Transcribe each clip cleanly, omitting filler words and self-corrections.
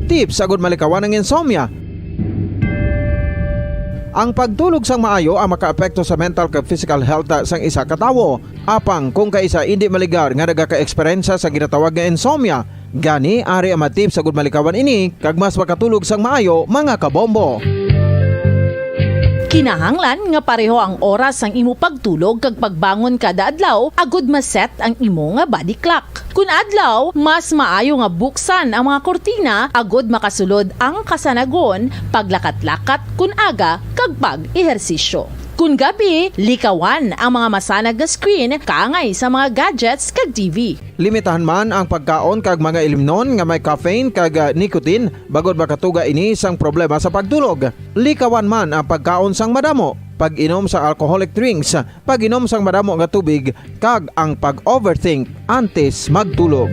tips agud malikawan ang insomnia. Ang pagtulog sang maayo ang makaapekto sa mental kag physical health sang isa ka tawo. Apang kung kaisa hindi maligar nga nagaka-eksperyensya sa ginatawag nga insomnia, gani ari ang tips agud malikawan ini kag mas makatulog sang maayo mga kabombo. Kinahanglan nga pareho ang oras ang imo pagtulog kag pagbangon kada adlaw agud maset ang imo nga body clock. Kun adlaw, mas maayo nga buksan ang mga kortina agud makasulod ang kasanagon, paglakat-lakat kun aga kag pag-ehersisyo. Kun gabi, likawan ang mga masanag nga screen kaangay sa mga gadgets kag TV. Limitahan man ang pagkaon kag mga ilimnon nga may caffeine kag nicotine bagod makatuga ini sang problema sa pagtulog. Likawan man ang pagkaon sang madamo, pag-inom sa alcoholic drinks, pag-inom sang madamo nga tubig kag ang pag-overthink antes magtulog.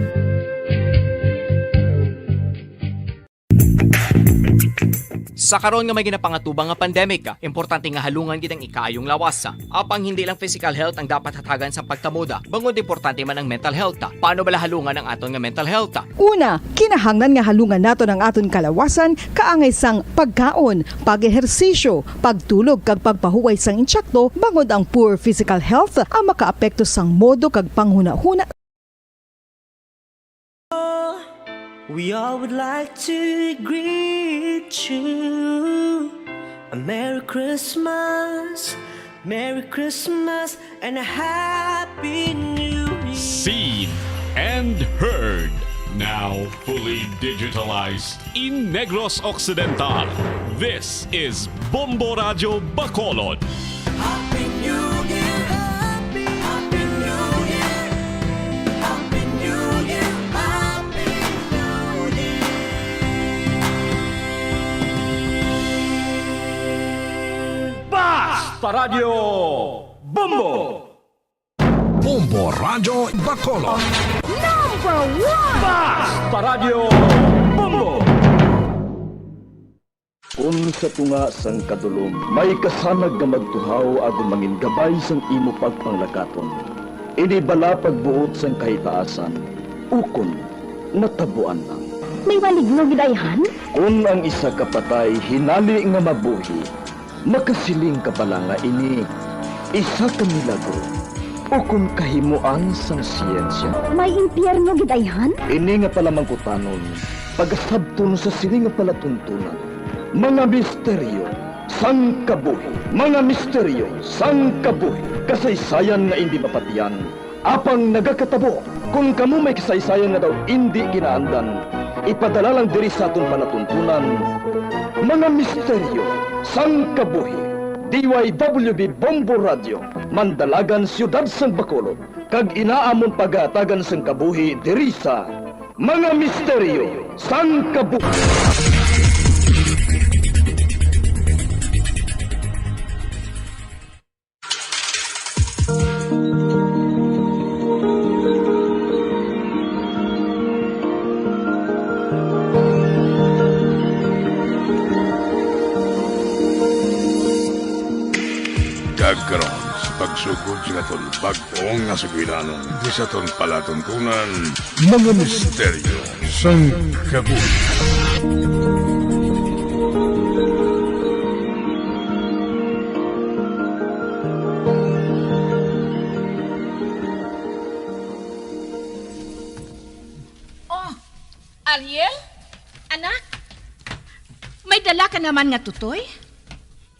Sa karon nga may ginapangatubang nga pandemic, importante nga halungan gid ang ikaayong lawas. Apang hindi lang physical health ang dapat hatagan sa pagtamuda, bangod importante man ang mental health. Paano bala halungan ang aton nga mental health? Una, kinahanglan nga halungan nato ang aton kalawasan kaangay sang pagkaon, pag-ehersisyo, pagtulog kag pagpahuway sang insyakto bangod ang poor physical health ang makaapekto sang modo kag panghuna-huna. We all would like to greet you a Merry Christmas, and a Happy New Year. Seen and heard. Now fully digitalized in Negros Occidental. This is Bombo Radio Bacolod. Happy New Year, Happy New Year, Happy New Year, Happy New Year. Basta Radio Bombo! Bombo Radio Bacolod. Basta Radio Bombo! Kung sa tunga sang kadulom, may kasanag nga magtuhaw agon mangin gabay sang imo pagpanglakaton. Ini bala pagbuot sang kahitaasan, ukon natabuan lang. May maligno gidayhan? Kung ang isa ka patay hinali nga mabuhi, makasiling ka bala nga ini isa ka milagro. Ukon kahimuan sang siyensya. May impyerno gidayhan? Ini nga pala mangkutanon, pagasabton sa sili nga palatuntunan. Mga misteryo, sang kabuhi. Mga misteryo, sang kabuhi. Kasaysayan nga hindi mapatiyan. Apang nagakatabo, kung kamo may kasaysayan nga daw hindi ginaandan, ipadala lang diri sa aton palatuntunan. Mga misteryo, sang kabuhi. DYWB Bombo Radio, Mandalagan, Siyudad sang Bacolod. Kag inaamon pagatagan sang kabuhi diri sa Mga Misteryo sang Kabuhi. Dagkaroon sa pagsugod sa aton bag-ong nga sugwilanon di sa aton palatuntunan, mga misteryo sang kabuhi. Oh, Ariel? Anak? May dala ka naman nga tutoy?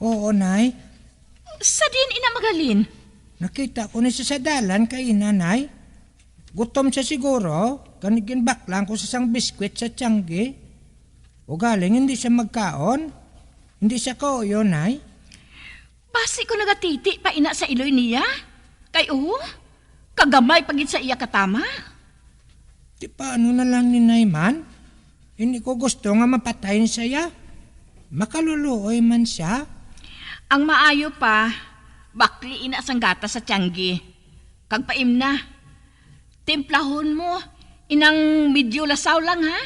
Oo, Nay. Sa din ina magalin? Nakita ko na siya sa dalan kay nanay. Gutom siya siguro. Kanigin baklang ko sa sang biskwit sa tiyanggi. O galing hindi siya magkaon. Hindi siya kauyo, Nay. Basi ko nagatiti pa ina sa iloy niya. Kay kagamay pagit sa iya katama. Di paano na lang ni Nay man? Hindi ko gusto nga mapatayin siya. Makaluluoy man siya. Ang maayo pa, bakli ina sang gata sa tiyanggi. Kagpaim na. Timplahon mo, inang medyo lasaw lang ha?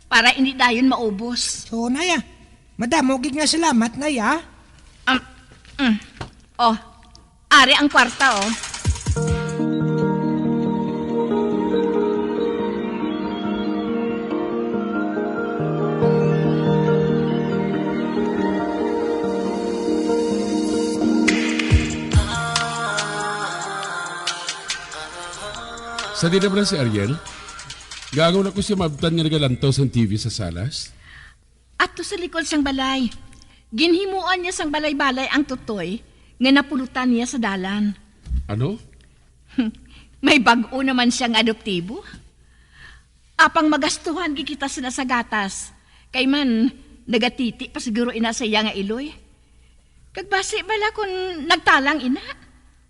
Para hindi dayon maubos. So, Naya, madam, hugig nga salamat, Naya. Oh, ari ang kwarta oh. Sa di naman si Ariel, gagaw na ko siya mabtan nga nagalantaw sa TV sa salas. At to sa likod sang balay. Ginhimuan niya sang balay-balay ang tutoy nga napulutan niya sa dalan. Ano? May bag-o naman siyang adoptibo. Apang magastuhan gikita sila sa gatas. Kay man, nagatiti pa siguro ina sa iya nga iloy. Kagbase bala kung nagtalang ina.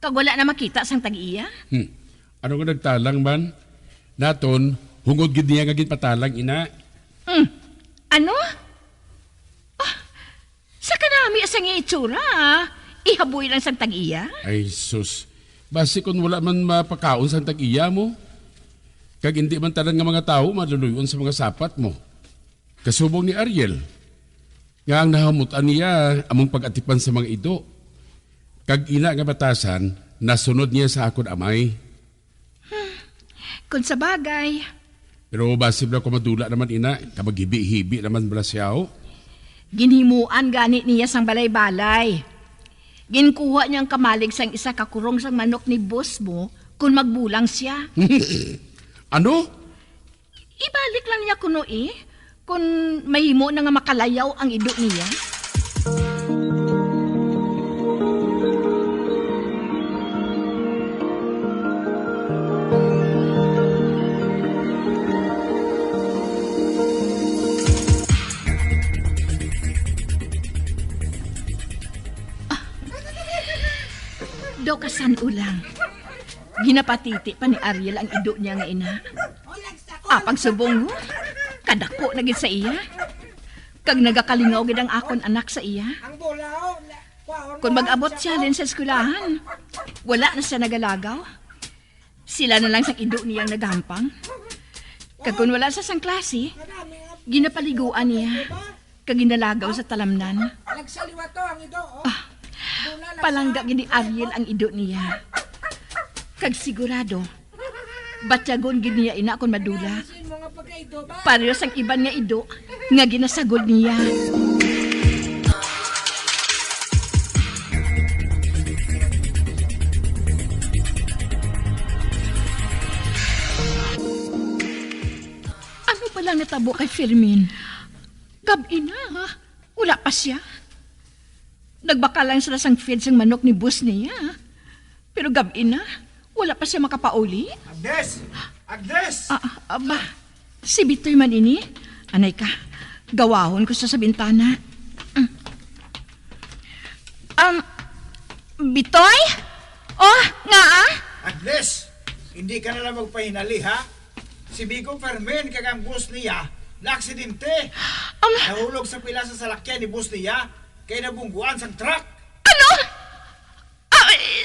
Kag wala na makita sang tag-iya. Ano nga nagtalang man? Naton, hungod gid niya nga gid patalang ina. Ano? Ah, sa kanami asang itsura, ihaboy lang sang tag-iya. Ay sus, basi kung wala man mapakaon sa tag-iya mo. Kag hindi man talang nga mga tao maluluyon sa mga sapat mo. Kasubong ni Ariel. Nga ang nahamutan niya among pag-atipan sa mga ido. Kag ina nga batasan, nasunod niya sa akon amay. Kung sa bagay, Pero basib na ko madula naman ina, kapag hibi-hibi naman bala siya ho. ginhimuan ganit niya sang balay-balay. Ginkuha niyang kamalig sang isa kakurong sang manok ni boss mo kung magbulang siya. Ano? Ibalik lang niya kuno kung mahimo na nga makalayaw ang ido niya. Do kasan ulang. Ginapatiti pa ni Ariel ang ido niya nga ina. Apang subong mo, kadako na gid sa iya. Kag nagakalingaw gid ang akon anak sa iya. Kung mag-abot siya din sa eskwelahan, wala na siya nagalagaw. Sila na lang sa ido niyang nagampang. Kag kung wala sa sang klase, ginapaliguan niya. Kag ginalagaw sa talamnan. Palangga gid ni Ariel ang ido niya. Kag sigurado, batyagon gid niya ina kon madula. Parehas ang iban nga ido nga ginasagol niya. Ano palang natabo kay Fermin? Gabi na, ha? Wala pa siya. Nagbaka lang sila sang feed sang manok ni boss niya. Pero gabi na, wala pa siya makapauli. Agnes! Agnes! Aba, si Bitoy man ini. Anay ka, gawahon ko siya sa bintana. Bitoy? Oh, nga Agnes! Hindi ka na lang magpahinali, ha? Si Bigo Fermin kagang boss niya na aksidente. Nahulog sa pila sa salakyan ni boss niya kay nabungguan sang truck. Ano?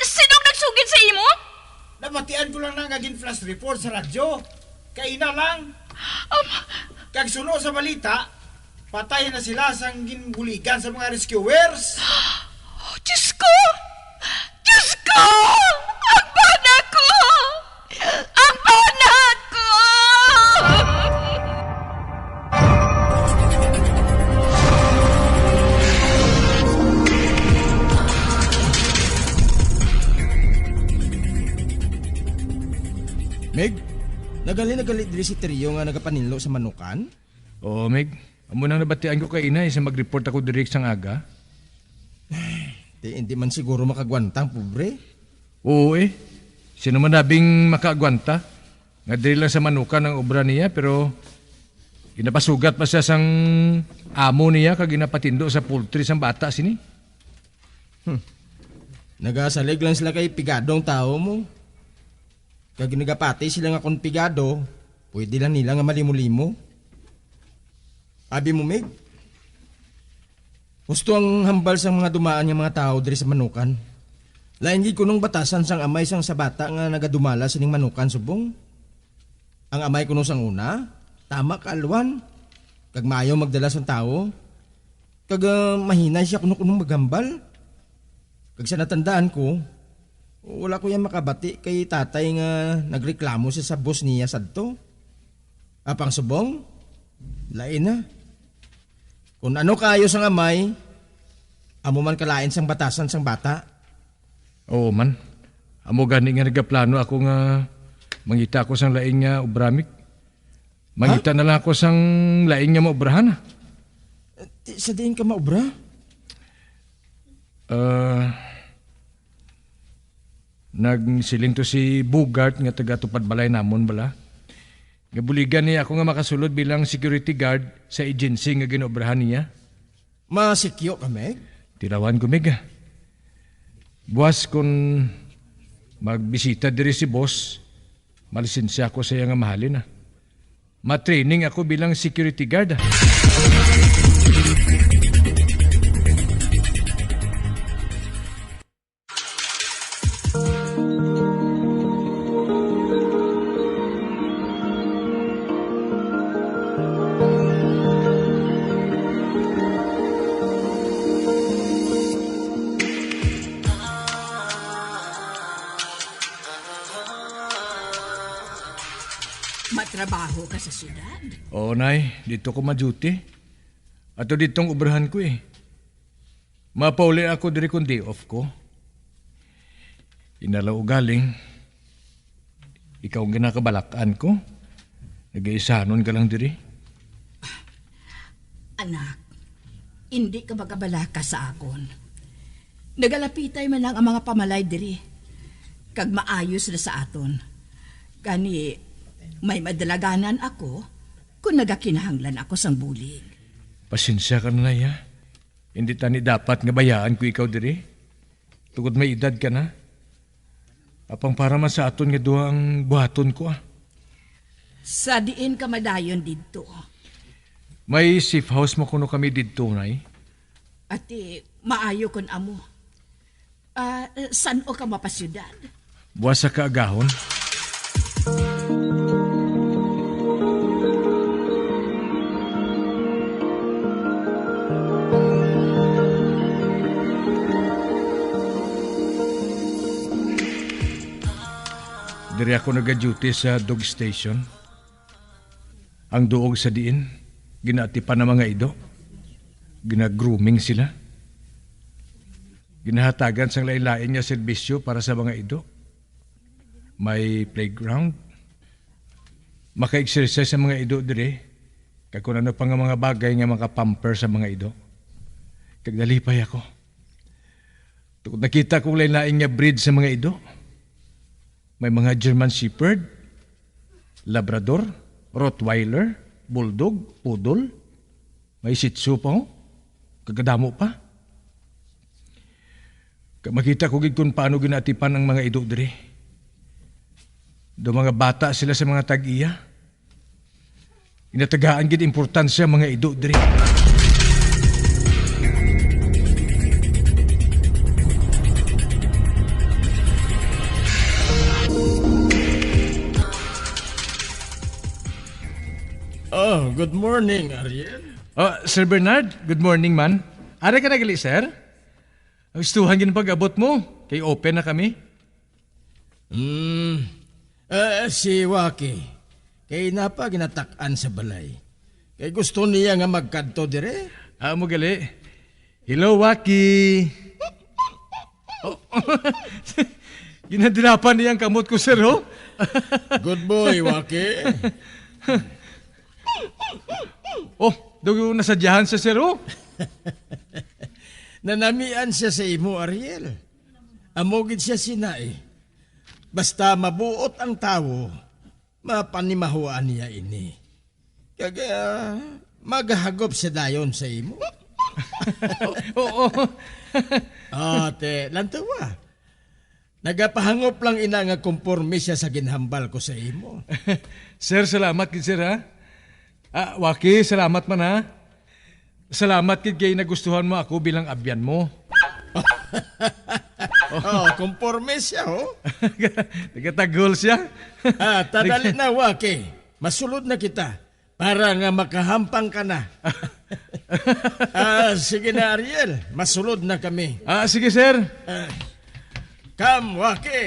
Sinong nagsugid sa imo? Nabatian ko lang na ngaging flash report sa radyo. Kay ina lang. Kag suno sa balita, patay na sila sang ginbuligan sa mga rescuers. Diyos ko! Diyos ko! Ang bana ko! Ang bana ko! Meg, nagali diri si Trio nga nagapaninlo sa manukan? Oo, Meg. Amo nang nabatian ko kay inay sa mag-report ako direct sang aga. Hindi man siguro makagwantang, pobre. Oo Sino man nabing makaagwanta. Nga diri lang sa manukan ang obra niya pero ginapasugat pa siya sang amo niya kag ginapatindo sa poultry sang bata sini. Nagasalig lang sila kay pigadong tao mo. Kag nagapati sila nga kon pigado, pwede lang nila nga malimo-limo. Abi mo, Meg? Gusto ang hambal sang mga dumaan nga mga tao diri sa manukan. Lain gid kunong batasan sang amay sang sa bata nga nagadumala sining manukan subong. Ang amay kuno sang una, tama ka alwan. Kag maayo magdala sang tao. Kag mahinay siya kuno kunong magambal. Kag sa natandaan ko, wala ko yan makabati kay tatay nga nagreklamo siya sa boss niya sadto. Apang subong, lain na. Kung ano kayo sang amay, amo man kalain sang batasan sang bata. Oo man. Amo gani nga nagaplano ako nga Mangita ako sang laing nga ubramik. Mangita na lang ako sang laing nga maubrahan. Sa diin ka maubra? Nagsiling to si Bugart nga taga Tupad Balay namon bala. Gabuligan niya ako nga makasulod bilang security guard sa agency nga ginobrahan niya. Masikyo kami? Tirawan ko, Meg. Buwas kung magbisita diri si boss, malisensya ako sa iya nga mahalin. Ma-training ako bilang security guard. Matrabaho ka sa syudad? Oo, Nay. Dito ko ma-duty. Ato ditong ubrahan ko eh. Mapauli ako diri kung day off ko. Inalaw galing. Ikaw ang ginakabalakan ko. Nag-iisanon ka lang diri. Anak, hindi ka magabalaka sa akon. Nagalapitay man lang ang mga pamalay diri. Kag maayos na sa aton. Gani, may madalaganan ako kung nagakinahanglan ako sang bulig. Pasensya ka na, Nay, ha? Hindi tani dapat nga bayaan ko ikaw diri. Tugod may edad ka na. Apang para man sa aton nga duha ang buhaton ko, ah. Sa diin ka madayon dito. May safe house mo kuno kami dito, Nay. Ati, maayo kon amo. San o ka mapasyudad? Buwas sa kaagahon. Diri ako nag-duty sa dog station. Ang duog sa diin, ginatipan ng mga ido. Gina-grooming sila. Ginahatagan sang lain-lain nga serbisyo para sa mga ido. May playground. Maka-exercise sa mga ido diri. Kag kung ano pa nga mga bagay nga maka-pamper sa mga ido. Kag nalipay ako. Tukod nakita kong lain-lain nga breed sa mga ido. May mga German Shepherd, Labrador, Rottweiler, Bulldog, Poodle. May Shih Tzu pa, kagadamo pa. Makita ko gid kung paano ginatipan ang mga ido diri. Do mga bata sila sa mga tag-iya. Inatagaan gid importansya mga ido diri. Oh, good morning, Ariel. Oh, Sir Bernard, good morning man. Ara ka nagali, sir? Gustuhan gin pag-abot mo. Kay open na kami. Si Waki. Kay napa ginatakan sa balay. Kay gusto niya nga magkadto dire. Mo gali. Hello, Waki. Oh, ginadirapan niyang kamot ko, sir, oh. Good boy, Waki. Oh, doon nasadyahan sa sir, oh. Nanamian siya sa imo, Ariel. Amogid siya sinai. Basta mabuot ang tao, mapanimahuan niya ini. Kaya maghagop siya dayon sa imo. Oo. Ate, lantawa. Nagapahangop lang ina nga kumporme siya sa ginhambal ko sa imo. Sir, salamat kid sir, ha? Waki, salamat man, ha? Salamat kid kay nagustuhan mo ako bilang abyan mo. Kumporme siya, oh. Nagatagol siya. Tadali na, Waki. Masulod na kita para nga makahampang ka na. Sige na, Ariel. Masulod na kami. Sige, sir. Come, Waki.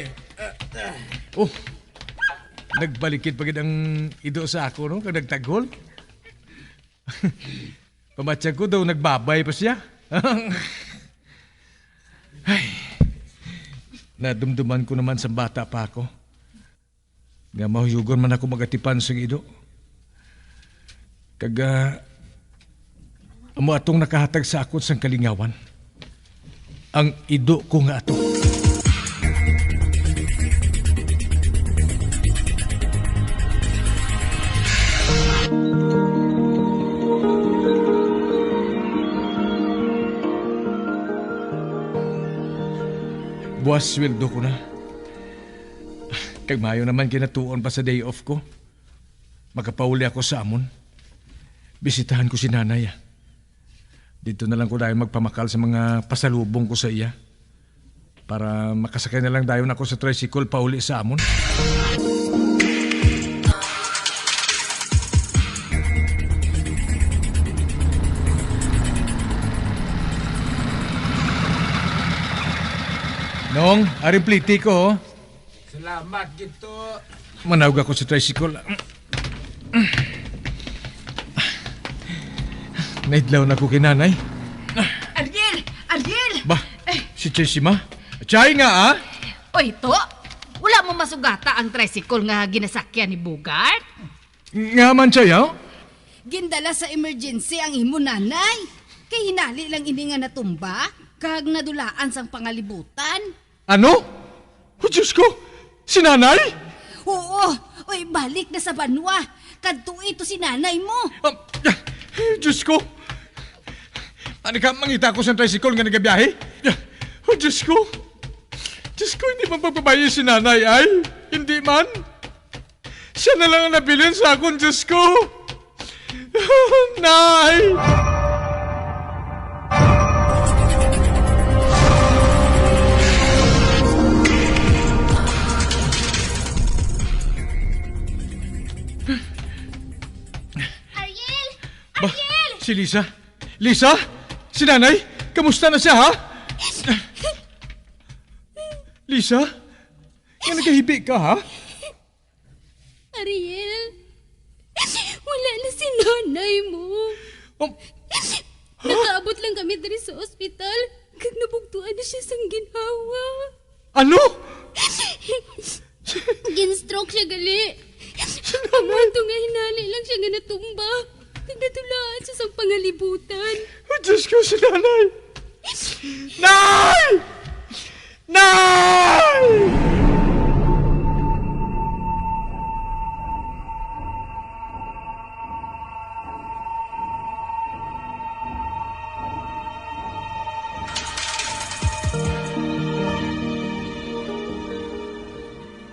Nagbalikid pagid ang ido sa ako, no? Kag nagtagol. Pamatsag ko daw, nagbabay pa siya. Ay, nadumduman ko naman sa bata pa ako. Nga mahuyugon man ako magatipan sa ido. Kaga amo atong nakahatag sa akot sang kalingawan. Ang ido ko nga ato. Buwas sweldo ko na. Kag mayo naman kinatuon pa sa day off ko. Makapauli ako sa amon. Bisitahan ko si nanay. Dito na lang ko dahil magpamakal sa mga pasalubong ko sa iya. Para makasakay na lang dayon ako sa tricycle pauli sa amon. Nong, aring pliti ko. Salamat gito. Manawag ako sa tricycle. Naidlaw na ko kinanay. Ariel! Ariel! Bah, si Chesima? Chay nga Oy, to! Wala mo masugata ang tricycle nga ginasakyan ni Bugart? Nga man Chay Gindala sa emergency ang imo nanay. Kay hinali lang ini nga natumba, kag nadulaan sang pangalibutan. Ano? Oh, Diyos ko! Si nanay? Oo! Oy, balik na sa banwa. Kadto ito si nanay mo. Diyos ko! Ano ka, mangita ko sa tricycle nga nagabiyahe? Oh, Diyos ko! Diyos ko, hindi man pagbabayi si nanay ay? Hindi man? Siya na lang ang nabilin sa akin, Diyos ko! Nay! Ba, si Lisa? Lisa? Si nanay? Kamusta na siya, ha? Lisa? Nga nagkahibi ka, ha? Ariel, wala na si nanay mo. Nakaabot lang kami diri sa ospital. Kag nabugtuan na siya sang ginhawa. Ano? Gin-stroke siya gali. Amanto nga hinali lang siya nga natumba. Nagdatulaan siya sa pangalibutan. Oh, Diyos ko, si nanay! Nay! Nay!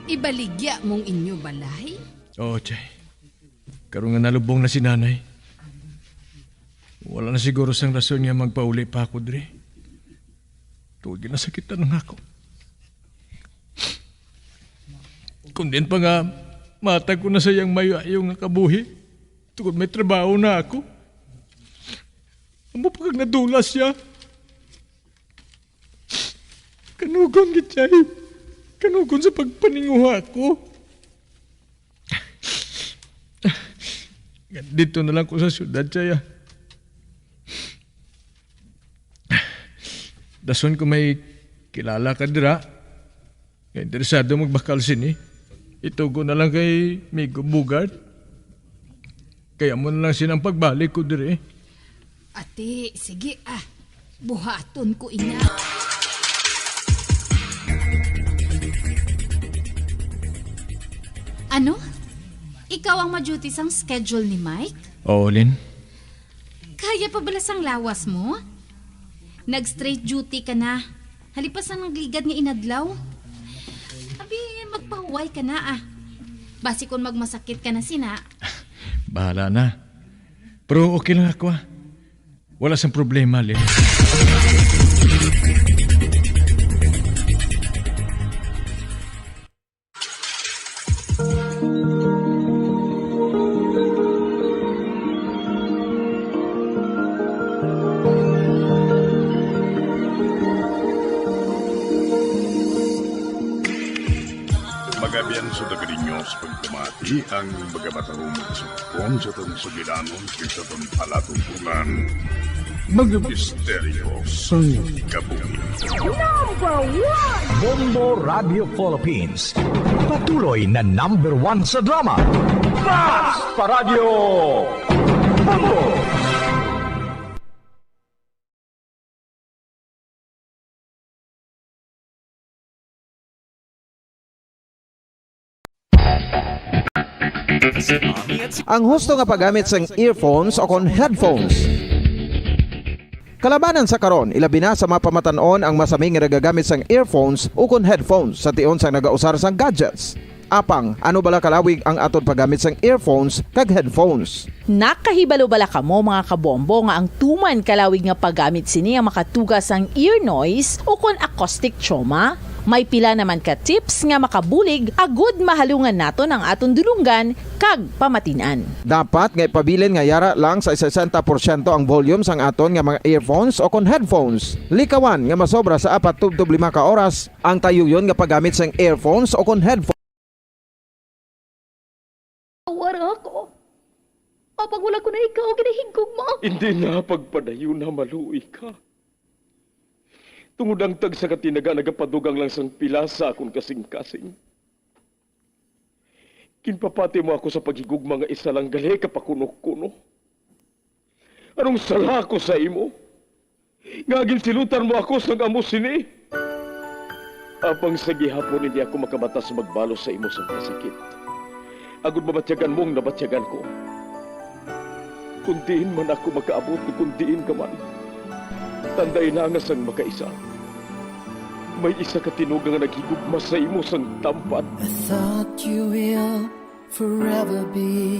Ibaligya mong inyo balay? Oo, Chay. Karoon nga nalubong na si nanay. Wala na siguro sang rason niya magpauli pa ako, Dre. Tuwag ginasakitan ng ako. Kung din pa nga, matag ko na sayang mayo-ayo nga kabuhi. Tugod may trabaho na ako. Amo pa kag nadulas siya. Kanugon gitay. Kanugon sa pagpaninguha ko. Dito na lang ko sa syudad, Chaya. Dason ko may kilala ka dira. Kaya interesado magbakal sini. Itugo na lang kay Migo Bugart. Kaya mo na lang sinang pagbalik ko dire. Ate, sige buhaton ko ina. Ano? Ikaw ang ma-duty sang schedule ni Mike? Oo, Lynn. Kaya pa bala sang lawas mo? Nag-straight duty ka na. Halipas ang nagligad nga inadlaw. Abi, magpahuway ka na Basi kung magmasakit ka na sina. Bahala na. Pero okay lang ako Wala sang problema, Lynn. Magabian sa dagarinyo sa pagpamati ang magabatarong magsukon sa itong sugilanon sa itong palatuntunan. Mga misteryo sa kabuhi. Bombo Radio Philippines. Patuloy na #1 sa drama. Mas Paradyo Bombo! Ang husto nga paggamit sang earphones o kon headphones. Kalabanan sa karon, ilabi na sa mapamatanon ang masaming nga nagagamit sang earphones o kon headphones sa tion sang nagausar sang gadgets. Apang, ano bala kalawig ang aton paggamit sang earphones kag headphones? Nakahibalo bala kamo mga kabombo nga ang tuman kalawig nga paggamit sini ang makatugas ang ear noise o kon acoustic trauma? May pila naman ka tips nga makabulig agud mahalungan naton ang aton dulunggan kag pamatinan. Dapat nga ipabilin nga yara lang sa 60% ang volume sang aton nga mga earphones o kon headphones. Likawan nga masobra sa 4-5 ka oras ang tayuyon nga paggamit sang earphones o kon headphones. Awara ako. Apag wala ko na ikaw, ginahigog mo. Hindi na pagpadayo na maluoy ka. Tungod ang tag sa katinaga nagapadugang lang sang pila sa akong kasing-kasing. Kinpapati mo ako sa paghigugma nga isa lang gali kapakuno-kuno. Anong sala ko sa imo? Nga ginsilutan mo ako sa amo sini. Apang sa gihapon hindi ako makabatas magbalos sa imo sa kasakit. Agud mabatyagan mong nabatyagan ko. Kundiin man ako makaabot, kundiin ka man. Tanday na nga sang makaisa. May isa ka tinugang nga naghigugma sa imo sang tampad. I thought you will forever be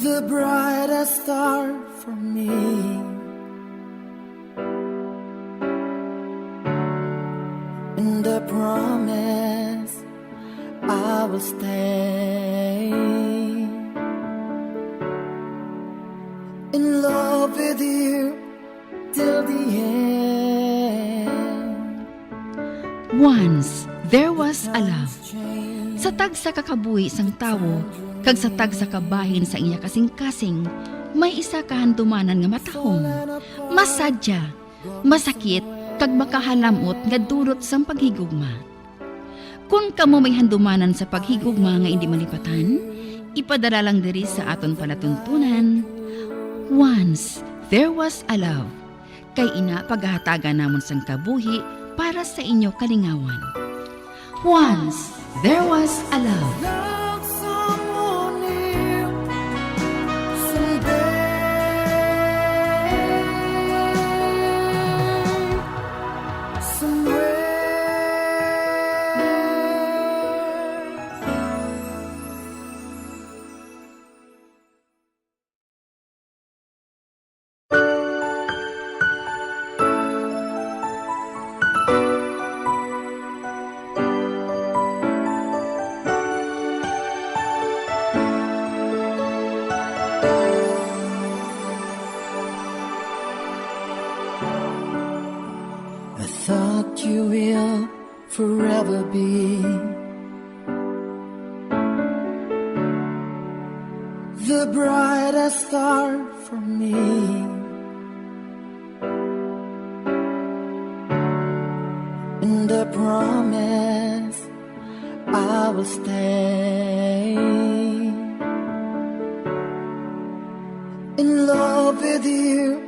the brightest star for me. And I promise I will stay in love with you till the end. Once, there was a love. Sa tag sa kakabuhi sang tawo, kag sa tag sa kabahin sa iya kasing-kasing, may isa kahandumanan nga matahong. Masadya, masakit, kag makahalamot nga durot sang paghigugma. Kung kamo may handumanan sa paghigugma nga hindi malipatan, ipadala lang diri sa aton palatuntunan. Once, there was a love. Kay ina paghahatagan namon sang kabuhi para sa inyo kalingawan. Once, there was a love. Love someone new someday. Somewhere. I thought you will forever be the brightest star for me. And I promise I will stay in love with you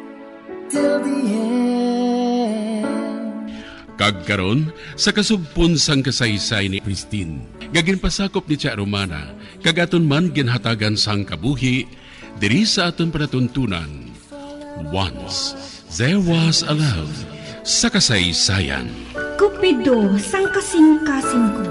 till the end. Kagkaron sa kasugpon sang kasaysay ni Christine. Gaginpasakop ni Tia Romana, kagaton man ginhatagan sang kabuhi, diri sa aton panatuntunan. Once, there was a love sa kasaysayan. Kupido, sang kasing-kasing ko.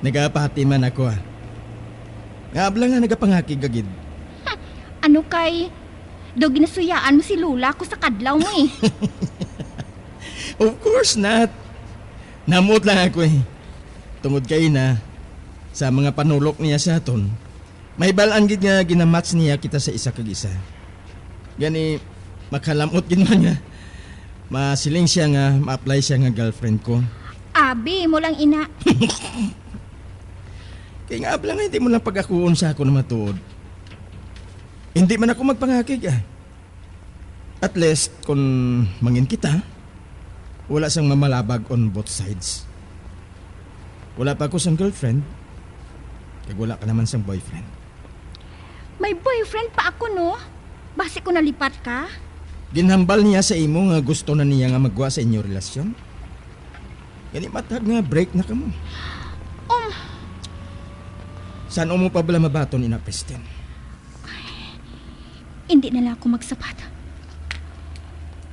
Nagapati man ako Nga abla nga nagapangakig agid. Ano kay? Do ginasuyaan mo si Lula ko sa kadlaw mo eh. Of course not. Namut lang ako Tungod kay na, sa mga panulok niya sa aton, May balaan gid nga ginamatch niya kita sa isa kag isa. Gani makalamot gid man nga. Masiling siya nga ma-apply siya nga girlfriend ko. Abi, mo lang ina. Kaya nga abla nga hindi mo lang pag-akuon sa ako na matuod. Hindi man ako magpangakig ah. At least kung mangin kita, wala siyang mamalabag on both sides. Wala pa ako siyang girlfriend, kaya wala ka naman siyang boyfriend. May boyfriend pa ako, no? Base ko nalipat ka? Ginhambal niya sa imo nga gusto na niya nga magwa sa inyo relasyon. Gani matag nga break na ka mo. Saan mo pa bala mabaton ina Preston? Hindi na lang ako magsapat.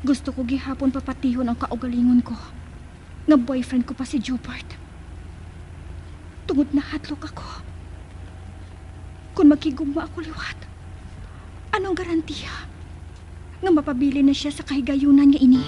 Gusto ko gihapon papatihon ang kaugalingon ko. Nga boyfriend ko pa si Jubert. Tungod na hadlok ako. Kung makigugma ako liwat, anong garantiya nga mapabili na siya sa kahigayunan nga ini?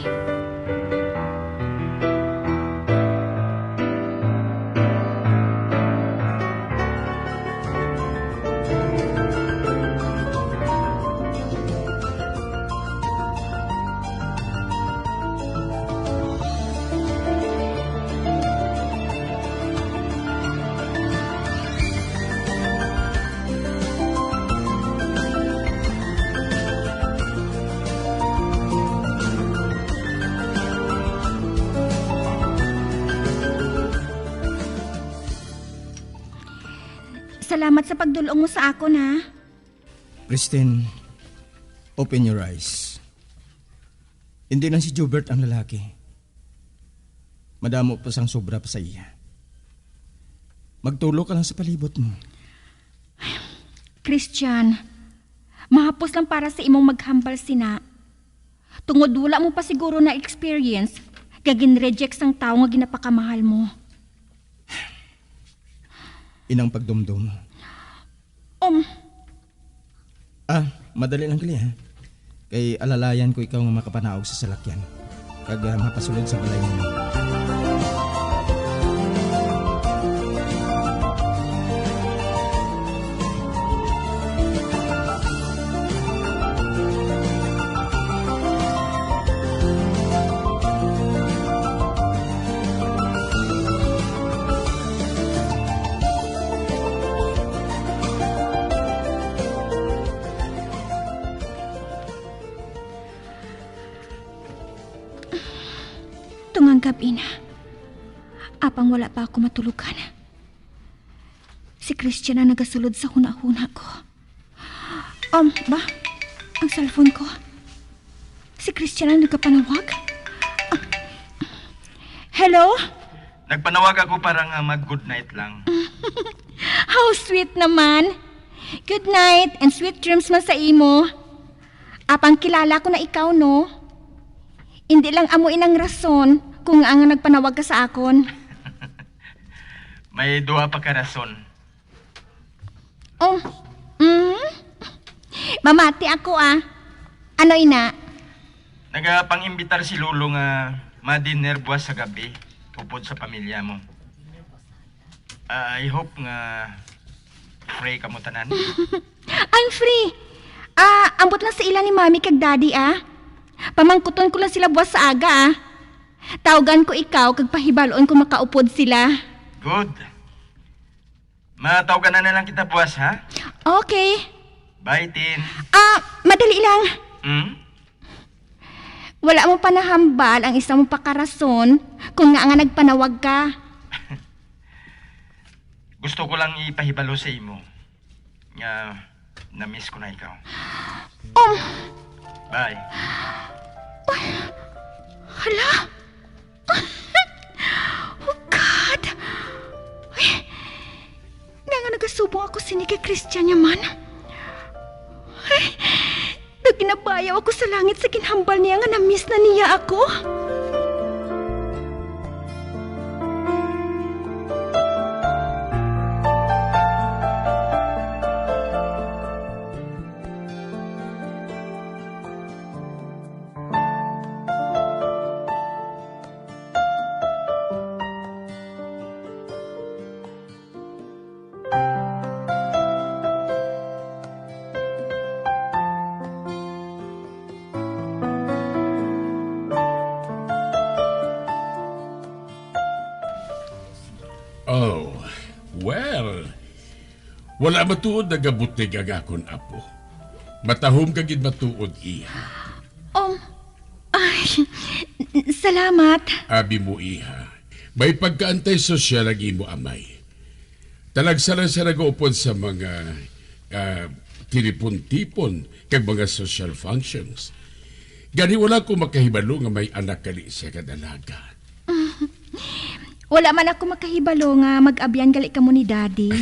Salamat sa pagdulong mo sa akon, ha? Kristen, open your eyes. Hindi lang si Jubert ang lalaki. Madamo pa sang sobra pa sa iya. Magtulo ka lang sa palibot mo. Christian, mahapos lang para sa imong maghambal sina. Tungod wala mo pa siguro na experience, gagin-reject sang tao nga ginapakamahal mo. Inang pagdumdum. Madali lang gali ha. Kay alalayan ko ikaw nga makapanaog sa salakyan. Kag mapasulod sa balay mo. Gabi na. Apang wala pa ako matulugan. Si Christian na nagasulod sa huna-huna ko. Ba? Ang cellphone ko. Si Christian na nagkapanawag? Hello? Nagpanawag ako para nga mag-good night lang. How sweet naman. Good night and sweet dreams man sa imo. Apang kilala ko na ikaw, no? Hindi lang amo inang rason kung ang nagpanawag ka sa akon. May duha pa ka rason. Mamati ako Ano ina? Nagapang-imbitar si Lolo nga ma-dinner buwas sa gabi tupod sa pamilya mo. I hope nga free ka mo tanan. I'm free. Ambot lang sa ila ni Mami kag Daddy Pamangkuton ko lang sila buwas sa aga Tawagan ko ikaw kag pahibaloon kung makaupod sila. Good. Matawagan na lang kita buwas, ha? Okay. Bye, Tin. Madali lang. Wala mo pa nahambal ang isa mo pakarason kung nga nagpanawag ka. Gusto ko lang ipahibalo sa imo. Nga, na-miss ko na ikaw. Bye. Hala? Oh God! Ay, nagasubong ako sini kay Christian yaman. Ay, naginabayaw ako sa langit sa kinhambal niya nga na-miss na niya ako. Oh, well, wala matuod nagabutig ang akon apo. Matahom kagid matuod iha. Ay, salamat. Abi mo iha, may pagkaantay sosyal ang imo amay. Talagsalan siya nag-uupod sa mga tinipon-tipon kag mga social functions. Gani wala ko makahibalo nga may anak kali siya kadalaga. Wala man ako makahibalo nga mag-abyan gali ka mo ni Daddy.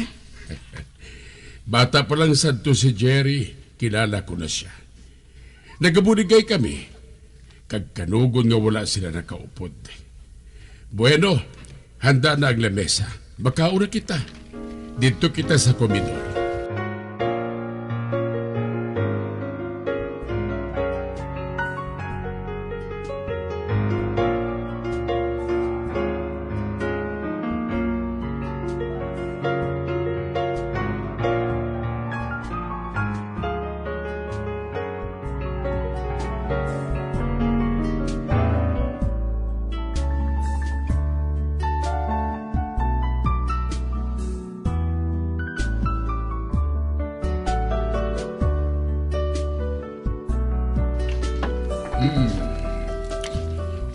Bata pa lang sadto si Jerry, kilala ko na siya. Nagabunigay kami, kag kanugon nga wala sila nakaupod. Bueno, handa na ang lamesa. Makauna kita. Dito kita sa komedor.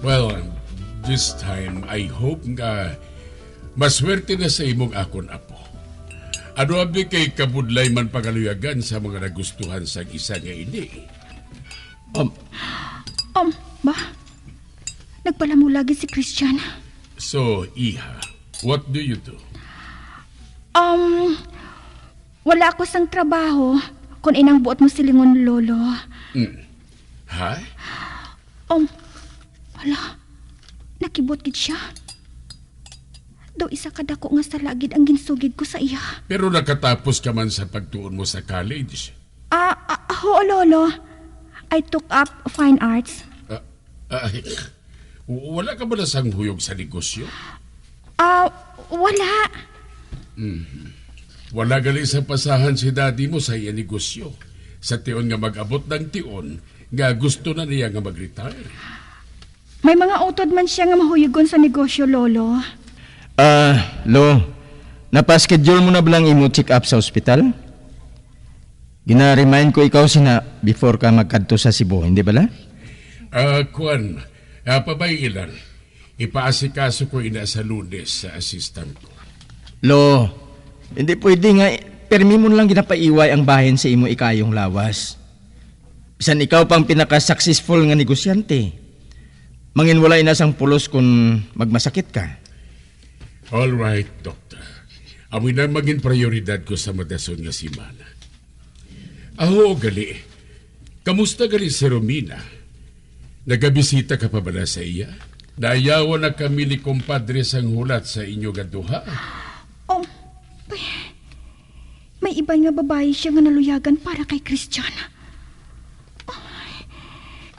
Well, this time, I hope nga maswerte na sa imong akon apo. Ano abi kay kabudlay man pagaluyagan sa mga nagustuhan sa isa nga ini? Ba? Nagpala mo lagi si Christian. So, iha, what do you do? Wala ako sang trabaho kung inang buot mo silingon lolo. Ha? Hala, nakibot gid siya. Daw isa kadako nga sa lagid ang ginsugid ko sa iya. Pero nakatapos ka man sa pagtuon mo sa college. Oo, lolo. I took up fine arts. Wala ka ba na sang huyog sa negosyo? Wala. Wala gali sa pasahan si daddy mo sa iya negosyo. Sa tion nga mag-abot ng tion, nga gusto na niya nga mag-retire. May mga utod man siya nga mahuyugon sa negosyo, lolo. Lo, napaschedule mo na ba lang imo check up sa ospital? Gina-remind ko ikaw sina before ka magkadto sa Cebu, hindi ba la? Kuan, pabay ilan. Ipaasikaso ko ina sa Lunes sa assistant ko. Lo, hindi pwede nga, permi mo lang ginapaiway ang bahin sa imo ikayong lawas. Bisan ikaw pang pinaka-successful nga negosyante. Manginwalay na sang pulos kung magmasakit ka. All right, doktor. Amoy na maging prioridad ko sa madason nga simana. Aho, gali. Kamusta gali si Romina? Nagabisita ka pa ba na sa iya? Naayawan na kami ni kumpadre sang hulat sa inyo gaduha. May iba nga babae siya nga naluyagan para kay Christian.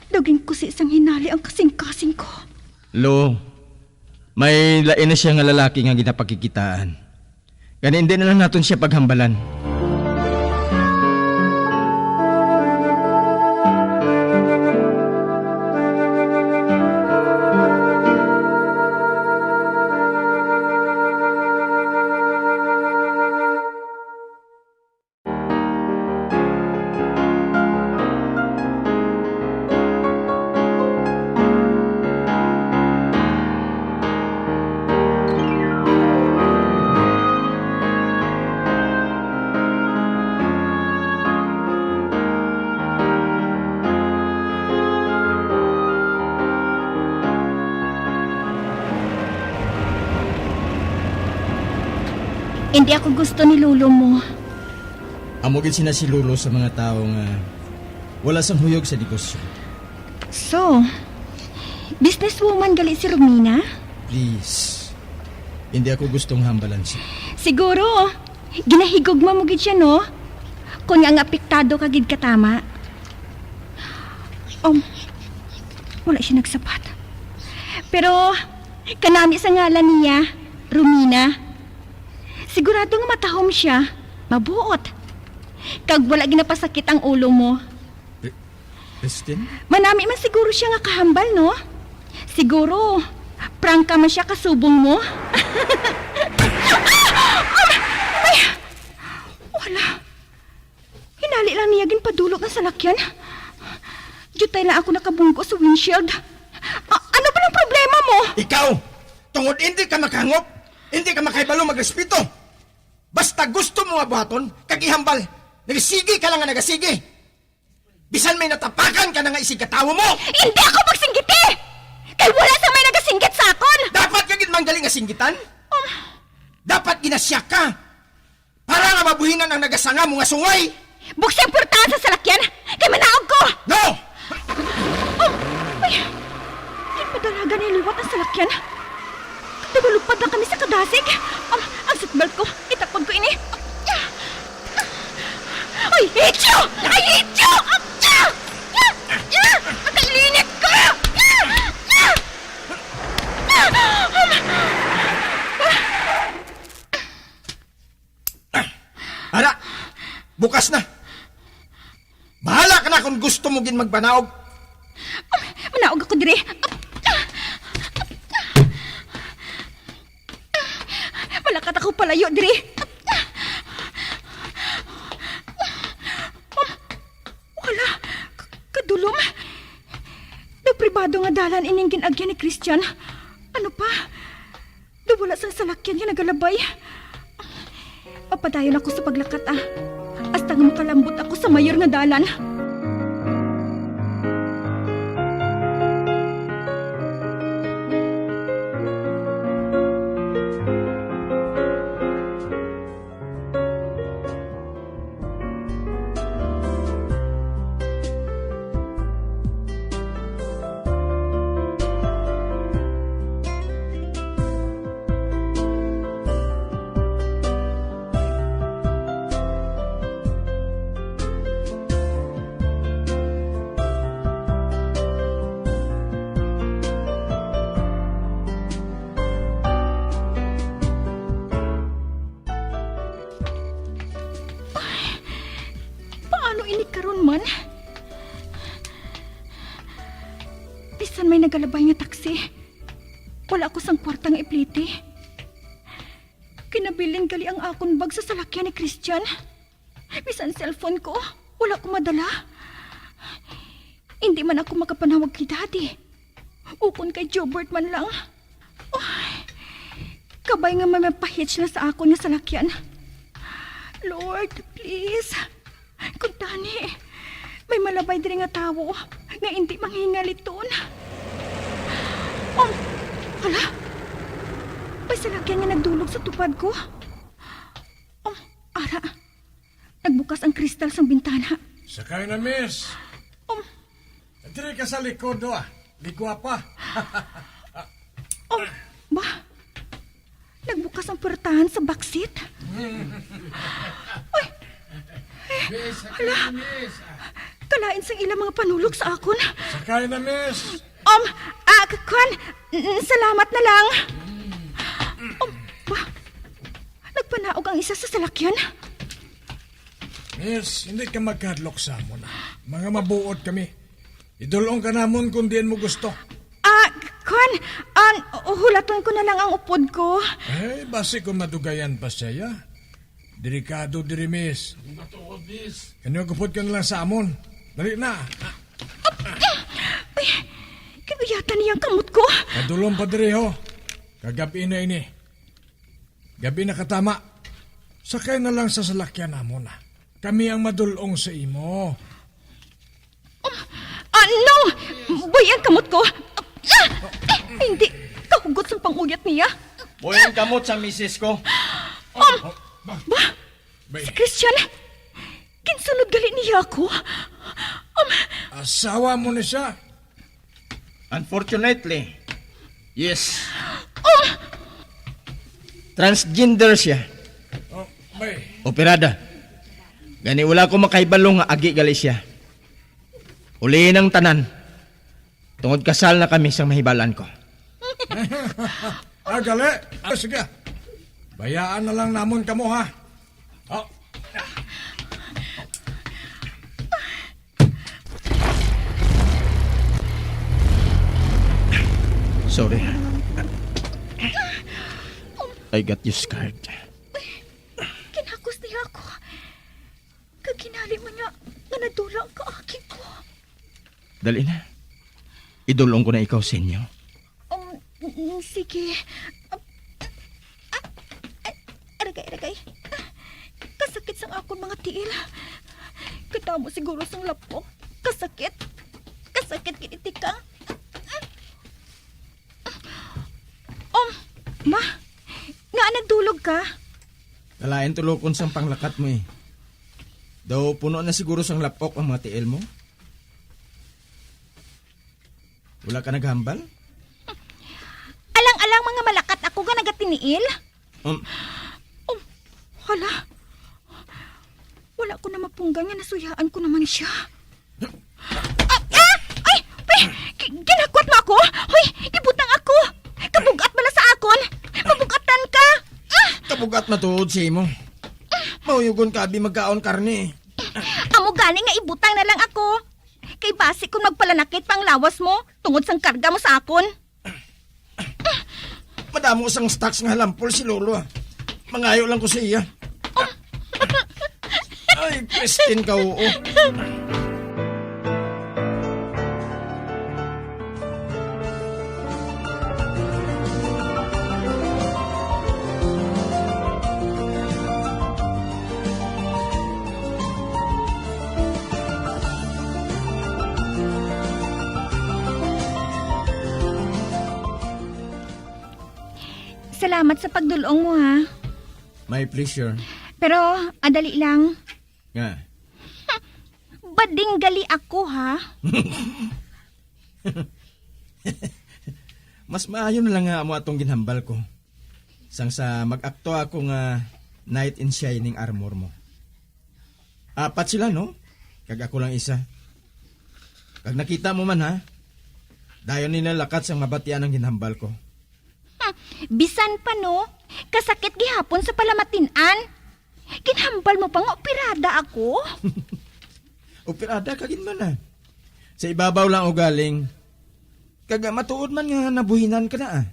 Daging kusi sang hinali ang kasing-kasing ko. Lo, may lain na siya nga lalaki nga ginapakikitaan. Gani hindi na lang natin siya paghambalan. Hindi ako gusto ni lulo mo. Amogin sina si Lulo sa mga tao nga wala sang huyog sa negosyo. So, businesswoman gali si Romina? Please, hindi ako gustong hambalan siya. Siguro, ginahigog mo gid siya, no? Kung nga apektado ka gid katama. Wala siya nagsapat. Pero, kanami sa ngalan niya, Romina. Sigurado nga matahom siya, mabuot. Kag wala ginapasakit ang ulo mo. Christine? Manami man siguro siya nga kahambal, no? Siguro, prangka man siya kasubong mo. salakyan. Jutay na ako nakabunggo sa windshield. Ano ba ang problema mo? Ikaw, tungod hindi ka makahangop, hindi ka makaibalo magrespeto. Basta gusto mo nga buhaton, kagihambal. Nagasigi ka lang nga nagasigi. Bisan may natapakan ka na nga isigatawo mo. Hindi ako magsinggiti! Kay wala sa may nagasinggit sa akon! Dapat ka manggaling nga singgitan? Dapat ginasyak ka. Para nga mabuhinan ang nagasanga mo nga sungay. Buksang portahan sa salakyan! Kay manaog ko! No! Ay, padalaga na iliwat ang salakyan. Nagulugpad lang kami sa kadasig. Ang seatbelt ko, itakpag ko ini. Ay, Icho! Ay, Icho! Ang kalinit ko! Ara, bukas na. Bahala ka na kung gusto mo gin magpanaog. Manaog ako dire. Malakat ako palayo dire. Wala, kadulom. Nagpribado nga dalan ining ginagyan ni Christian. Ano pa? Wala sa salakyan nga nagalabay. Papadayon ako sa paglakat Hasta nga makalambot ako sa mayor nga dalan. Bisan may nagalabay nga taksi, wala ko sang kwarta nga ipliti. Kinabilin gali ang akon bag sa salakyan ni Christian. Bisan cellphone ko, wala ko madala. Hindi man ako makapanawag kay Daddy. Ukon kay Jobert man lang. Kabay nga may mapahitch na sa akon nga salakyan. Lord, please. Kung tani, may malabay din nga tawo nga hindi manghingaliton. Hala? May salakyan nga nagdulog sa tupad ko. Ara, nagbukas ang kristal sa bintana. Sakay na, miss. Diri ka sa likod, Ligwa pa. Ba? Nagbukas ang portahan sa backseat? Ay! Hala! Kalain sang ilang mga panulog sa akon. Sakay na, miss. Kwan, salamat na lang. Ba? Nagpanaog ang isa sa salakyan? Miss, hindi ka magkadlok sa amon. Mga mabuod kami. Idulong ka namon kung diyan mo gusto. Kwan, hulaton ko na lang ang upod ko. Basi kung madugayan pa siya, Delikado diri, miss. Matuod, miss. Kanyo gupod ka na lang sa amon. Dali na. Ay, kinuyatan niyang kamot ko. Padulong pa diri, ho. Kagabi na ini. Gabi na katama. Sakay na lang sa salakyan namon, Kami ang madulong sa imo. No! Boy, ang kamot ko. Hindi. Kahugot sa panguyat niya. Boy, ang kamot sa misis ko. Ba? Si Christian, kinsunod gali niya ako. Asawa mo na siya. Unfortunately, yes. Transgender siya. Operada. Gani wala ko makaibalong nga agi gali siya. Ulihin ang tanan. Tungod kasal na kami sa mahibalan ko. Gali. Sige. Bayaan na lang namon kamo, ha? Sorry. I got you scared. Kinakos niya ako. Kaginali mo niya nga Nadula ka, aki ko. Dali na. Idulong ko na ikaw sa inyo. Sige. Aragay. Kasakit sang akon mga tiil. Kita mo siguro sang lapok. Kasakit kiniti ka. Ma, nga nagdulog ka? Kalain tulokon sang panglakat mo eh. Daw puno na siguro sang lapok ang mga tiil mo. Wala ka naghambal? Alang-alang mga malakat ako nga nagatiniil. Hala. Wala ko na mapunggan nga nasuyaan ko naman siya. Ay! Ginakwat mo ako? Hoy, ibutang ako. Kabugat bala sa akon. Mabugatan ka. Kabugat matuod siya mo. Mauyugon ka, abi magkaon karne. Amo gani nga ibutang na lang ako. Kay basi kung magpalanakit pang lawas mo, tungod sang karga mo sa akon. Madamo sang stocks nga halampol si Lolo. Mangayo lang ko sa iya. Ay, Christine ka oo. Salamat sa pagdulong mo, ha? My pleasure. Pero, adali lang. Nga. Bading gali ako, ha? Mas maayo na lang nga mo atong ginhambal ko. Sang sa mag-akto ako nga knight in shining armor mo. 4 sila, no? Kag ako lang isa. Kag nakita mo man, ha? Dayon nila lakat sang mabatian ang ginhambal ko. Bisan pa, no? Kasakit gihapon sa palamatinan. Ginhambal mo pang operada ako. Operada kagin man, ha? Sa ibabaw lang o galing. Kag matuod man nga nabuhinan ka na, ah.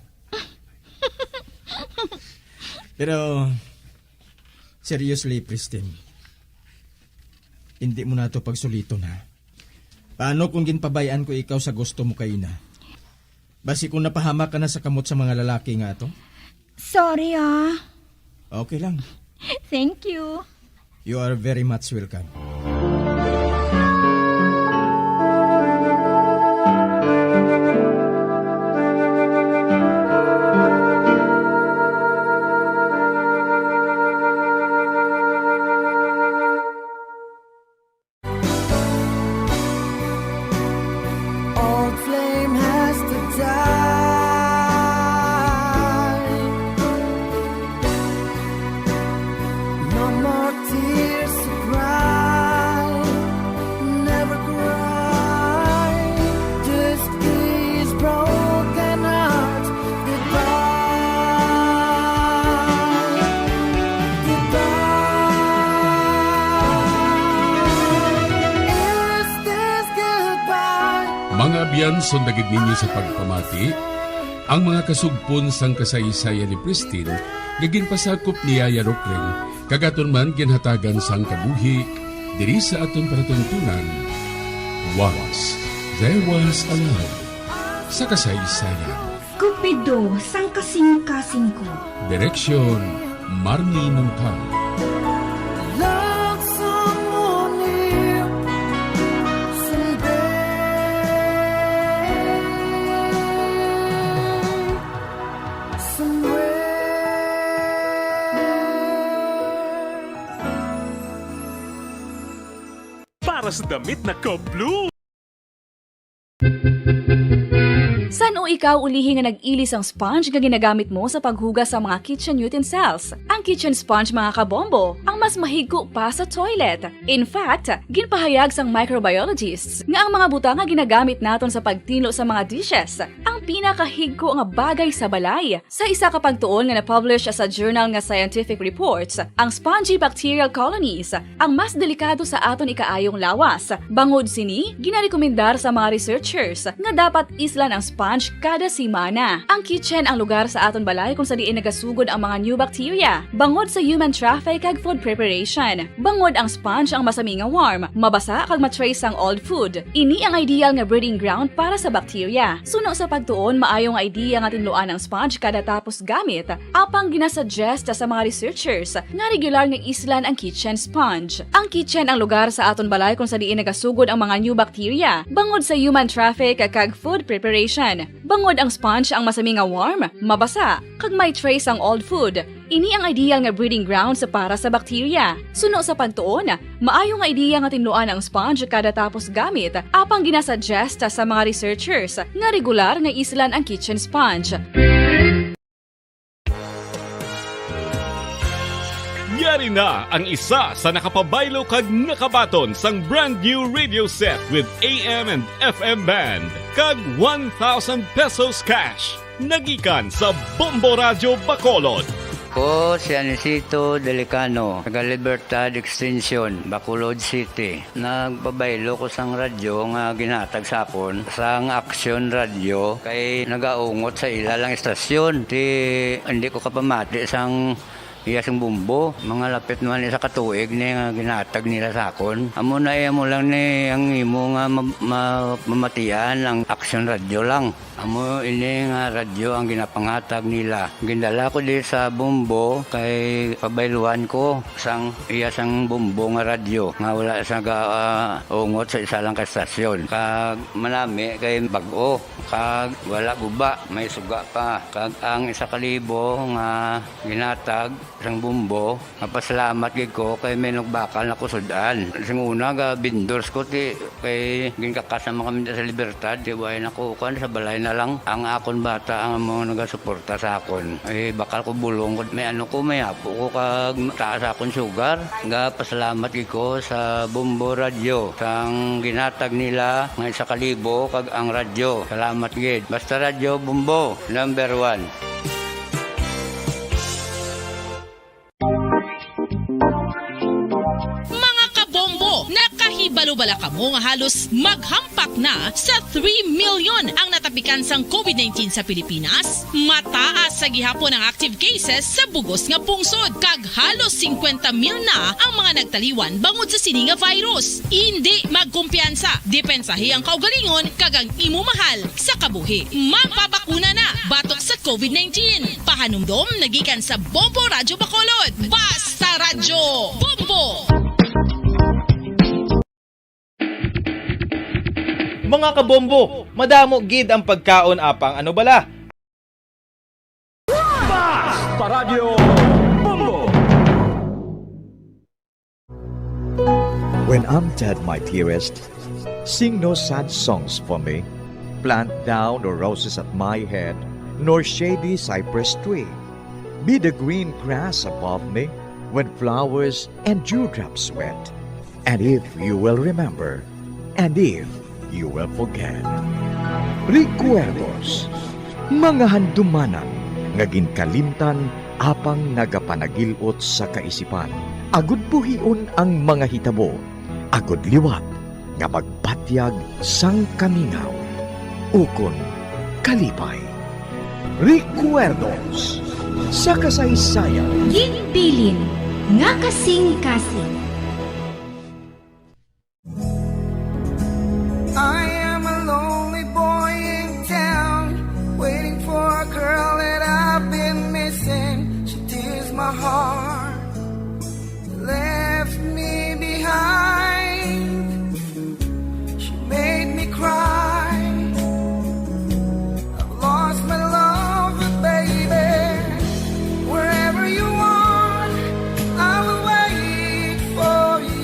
Pero, seriously, Christine, hindi mo na ito pagsulito na. Paano kung ginpabayaan ko ikaw sa gusto mo kay ina? Basi kung napahamak ka na sa kamot sa mga lalaki nga ito? Sorry, ah. Okay lang. Thank you. You are very much welcome. Old flame has to die. No more tears to cry. Never cry. Just these broken hearts goodbye. Is this goodbye? Mga biyan, sundagid ninyo sa pagpamati, ang mga kasugpon sang kasaysayan ni Pristine, gagin pasakop ni Yaya Rokling, kagaton man ginhatagan sang kabuhi, diri sa aton panatuntunan. Once, there was a love sa kasaysayan. Cupido, sang kasing-kasing ko. Direksyon, Marnie Nungkang. Love someone new someday, Para sa damit na ka-blue. San o ikaw ulihin nga nag-ilis ang sponge nga ginagamit mo sa paghugas sa mga kitchen utensils? Ang kitchen sponge mga kabombo, ang mas mahigko pa sa toilet. In fact, ginpahayag sang microbiologists nga ang mga butang nga ginagamit naton sa pagtilo sa mga dishes ang pinakahigko nga bagay sa balay. Sa isa ka pagtuon nga na-publish sa journal nga Scientific Reports, ang spongy bacterial colonies ang mas delikado sa aton ikaayong lawas. Bangod sini, ginarekomendar sa mga researchers nga dapat islan ang sponge sponge kada simana. Ang kitchen ang lugar sa aton balay kung sa diin nagasugod ang mga new bacteria. Bangod sa human traffic kag food preparation. Bangod ang sponge ang masami nga warm, mabasa kag matrace ang old food. Ini ang ideal nga breeding ground para sa bacteria. Suno sa pagtuon, maayo nga idea nga tinluan ang sponge kada tapos gamit. Apang ginasuggest sa mga researchers nga regular nga islan ang kitchen sponge. Ang kitchen ang lugar sa aton balay kung sa diin nagasugod ang mga new bacteria. Bangod sa human traffic kag food preparation. Bangod ang sponge ang masami nga warm, mabasa, kag may trace ang old food. Ini ang ideal nga breeding ground sa para sa bacteria. Suno sa pagtuon, maayo nga idea nga tinluan ang sponge kada tapos gamit. Apang ginasuggest sa mga researchers nga regular nga islan ang kitchen sponge. Yari na ang isa sa nakapabaylo kag nakabaton sang brand new radio set with AM and FM band kag 1,000 pesos cash. Nagikan sa Bombo Radio Bacolod. Ko si Anisito Delicano, taga Libertad Extension, Bacolod City. Nagpabaylo ko sang radyo nga ginatag sapon sang Action Radio kay nagaungot sa ilalang estasyon. Hindi ko kapamati sang iyasang bumbo, mga lapit naman sa katuig ni nga ginatag nila sakon. Amo na mo lang ni ang imo nga mamatian ang Action Radio lang. Amo ini nga radyo ang ginapangatag nila. Gindala ko di sa bumbo kay pabayluan ko sang iyasang bumbo nga radyo nga wala sa ungot sa isa lang ka estasyon. Kag manami kay bag-o, kag wala guba, may suga pa. Kag ang 1,000 nga ginatag sang bumbo, napasalamat gid ko kay may nagbakal na kusudan. Sing una ga vendors ko ti kay ginkakasama kami sa Libertad, di way nakukuan sa balay na lang ang akon bata ang mga nagasuporta sa akon. Eh bakal ko bulong may ano ko may apo ko kag taas akon sugar. Ga pasalamat gid ko sa Bombo Radio sang ginatag nila nga 1,000 kag ang radyo. Salamat gid. Basta Radio Bombo number 1. Nakahibalo-bala ka mo nga halos maghampak na sa 3 million ang natapikan sang COVID-19 sa Pilipinas. Mataas sa gihapon ang active cases sa bugos nga pungsod kag halos 50 mil na ang mga nagtaliwan bangod sa sini nga virus. Hindi magkumpiyansa, depensahi ang kaugalingon kag ang imo mahal sa kabuhi. Magpabakuna na batok sa COVID-19. Pahanumdom nagikan sa Bombo Radio Bacolod. Basta Radyo Bombo! Mga kabombo, madamo gid ang pagkaon apang ano bala. Basta Radio Bombo! When I'm dead, my dearest, sing no sad songs for me. Plant down no roses at my head, nor shady cypress tree. Be the green grass above me when flowers and dewdrops wet. And if you will remember, and if you will forget. Recuerdos, mga handumanan, nga ginkalimtan apang nagapanagilot sa kaisipan. Agud buhion ang mga hitabo, agud liwat, nga magpatyag sang kamingaw. Ukon kalipay. Recuerdos, sa kasaysayan. Ginbilin, nga kasing-kasing. I am a lonely boy in town, waiting for a girl that I've been missing. She tears my heart, left me behind. She made me cry. I've lost my love, baby. Wherever you are, I will wait for you.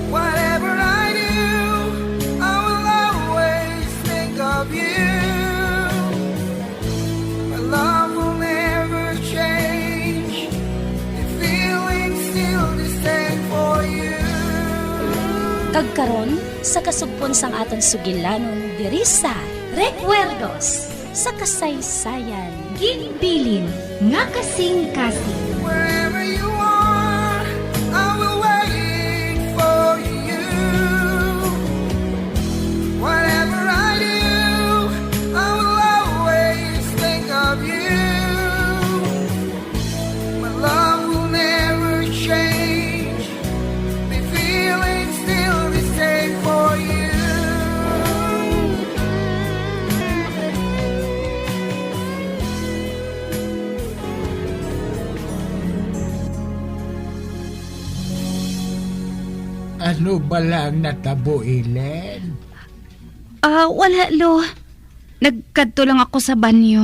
Whatever I do, I will always think of you. My love will never change. The feeling's still the same for you. Kagkaron sa kasugpon sang aton sugilanon diri sa Recuerdos sa kasaysayan. Ginbilin, nga kasing-kasing. Wherever you are, I will wait for you. Whatever I do, Ano ba lang natabo, Ellen? Wala, Lo. Nagkadto lang ako sa banyo.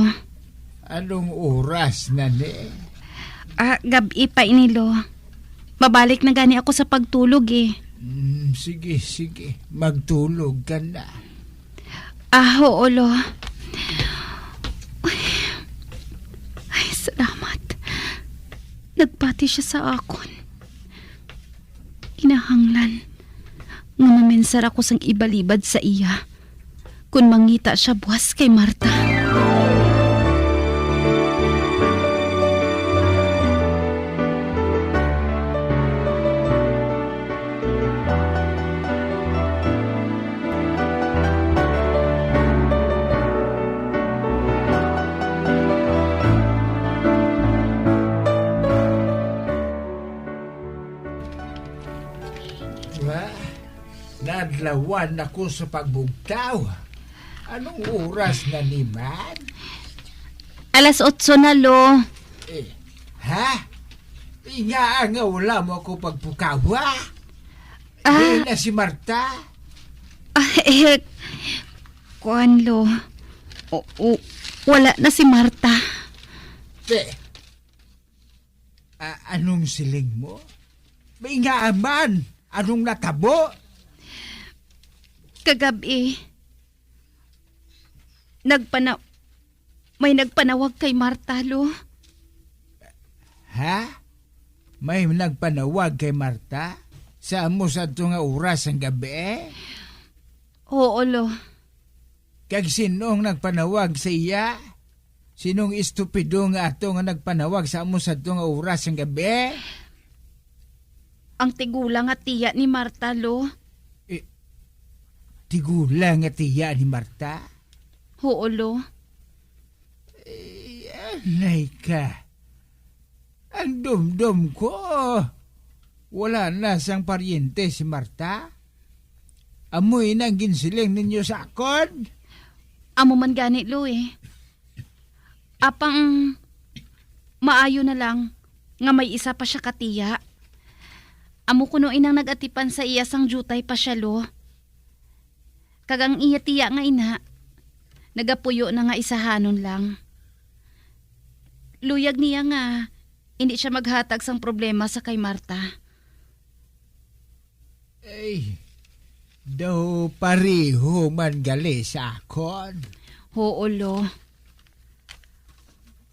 Anong oras na ni? Gabi pa ini, Lo. Babalik na gani ako sa pagtulog eh. Sige. Magtulog ka na. Oo, Lo. Ay, salamat. Nagpati siya sa akon. Kinahanglan. Ngamamensar ako sang ibalibad sa iya. Kung mangita siya buwas kay Marta. Nadlawan ako sa pagbugtaw. Anong oras na ni man? 8:00 na, Lo. Ha? Nga nga wala mo ako pagpukawa? Hindi na si Marta? Kuan, Lo. Wala na si Marta. Anong siling mo? May nga aman. Anong natabo? Kagabi, may nagpanawag kay Marta, Lo. Ha? May nagpanawag kay Marta? Saan mo sa ito nga oras ang gabi? Oo, Lo. Kag sinong nagpanawag sa iya? Sinong estupido nga ato nga nagpanawag sa mo sa ito nga oras ang gabi? Ang tigulang at tiya ni Marta, Lo. Tigulang at tiya ni Marta? Oo, Lo. Anay ka. Ang dumdum ko. Wala na sang paryente si Marta? Amoy nang ginsiling ninyo sa akon? Amo man gani, Lo eh. Apang maayo na lang nga may isa pa siya katiya. Amo kuno inang nagatipan sa iya sang jutay pa siya, Lo. Kagang iya tiya nga ina, nagapuyo na nga isahanon lang. Luyag niya nga, hindi siya maghatag sang problema sa kay Marta. Ay, daw pareho man gali sa akon. Oo, Lo.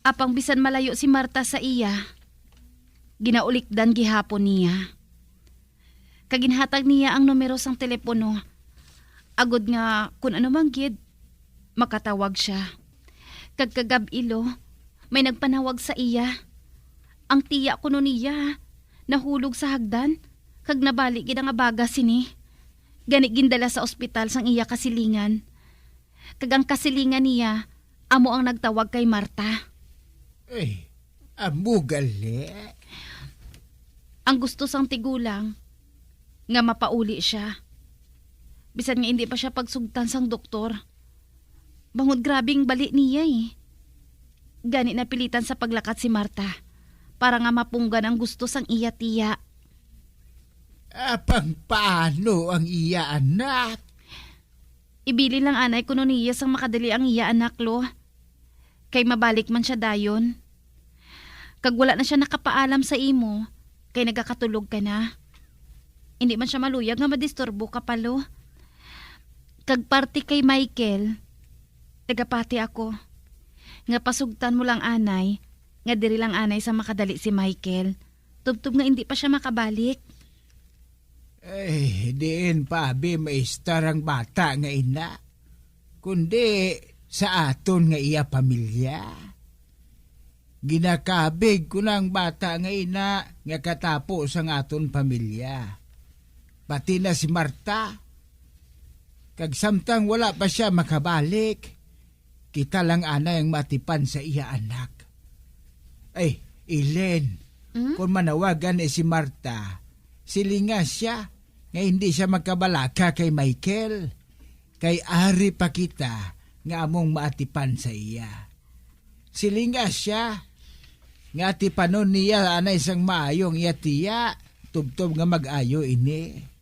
Apang bisan malayo si Marta sa iya, ginaulikdan gihapon niya. Kaginhatag niya ang numero sang telepono. Agod nga kung ano mang gid, makatawag siya. Kagkagabi, Lo, may nagpanawag sa iya. Ang tiya ko nun niya, nahulog sa hagdan, kag nabalik gid ang abaga sini. Gani gindala sa ospital sang iya kasilingan. Kag ang kasilingan niya, amo ang nagtawag kay Marta. Ay, amo gali. Ang gusto sang tigulang, nga mapauli siya. Bisan nga hindi pa siya pagsugtan sang doktor. Bangod grabing bali niya eh. Gani napilitan sa paglakat si Marta para nga mapunggan ang gusto sang iya tiya. Apang paano ang iya anak? Ibili lang anay kuno niya sang makadali ang iya anak, Lo. Kay mabalik man siya dayon. Kag wala na siya nakapaalam sa imo, kay nagakatulog ka na. Hindi man siya maluyag nga madisturbo ka pa, Lo. Kag party kay Michael, tagapati ako. Nga pasugtan mo lang anay, nga diri lang anay sa makadali si Michael. Tubtub nga hindi pa siya makabalik. Ay, diin pa abi maistar ang bata nga ina. Kundi sa aton nga iya pamilya. Ginakabig ko ng bata nga ina nga katapos ang aton pamilya. Pati na si Marta. Kag samtang wala pa siya makabalik, kita lang anay ang matipan sa iya anak. Ay, Ellen, kung manawagan si Marta, silinga siya nga hindi siya magkabalaka kay Michael. Kay ari pa kita nga among maatipan sa iya. Silinga siya nga atipanon niya anay sang maayong iya tiya, tubtob nga mag-ayo ini.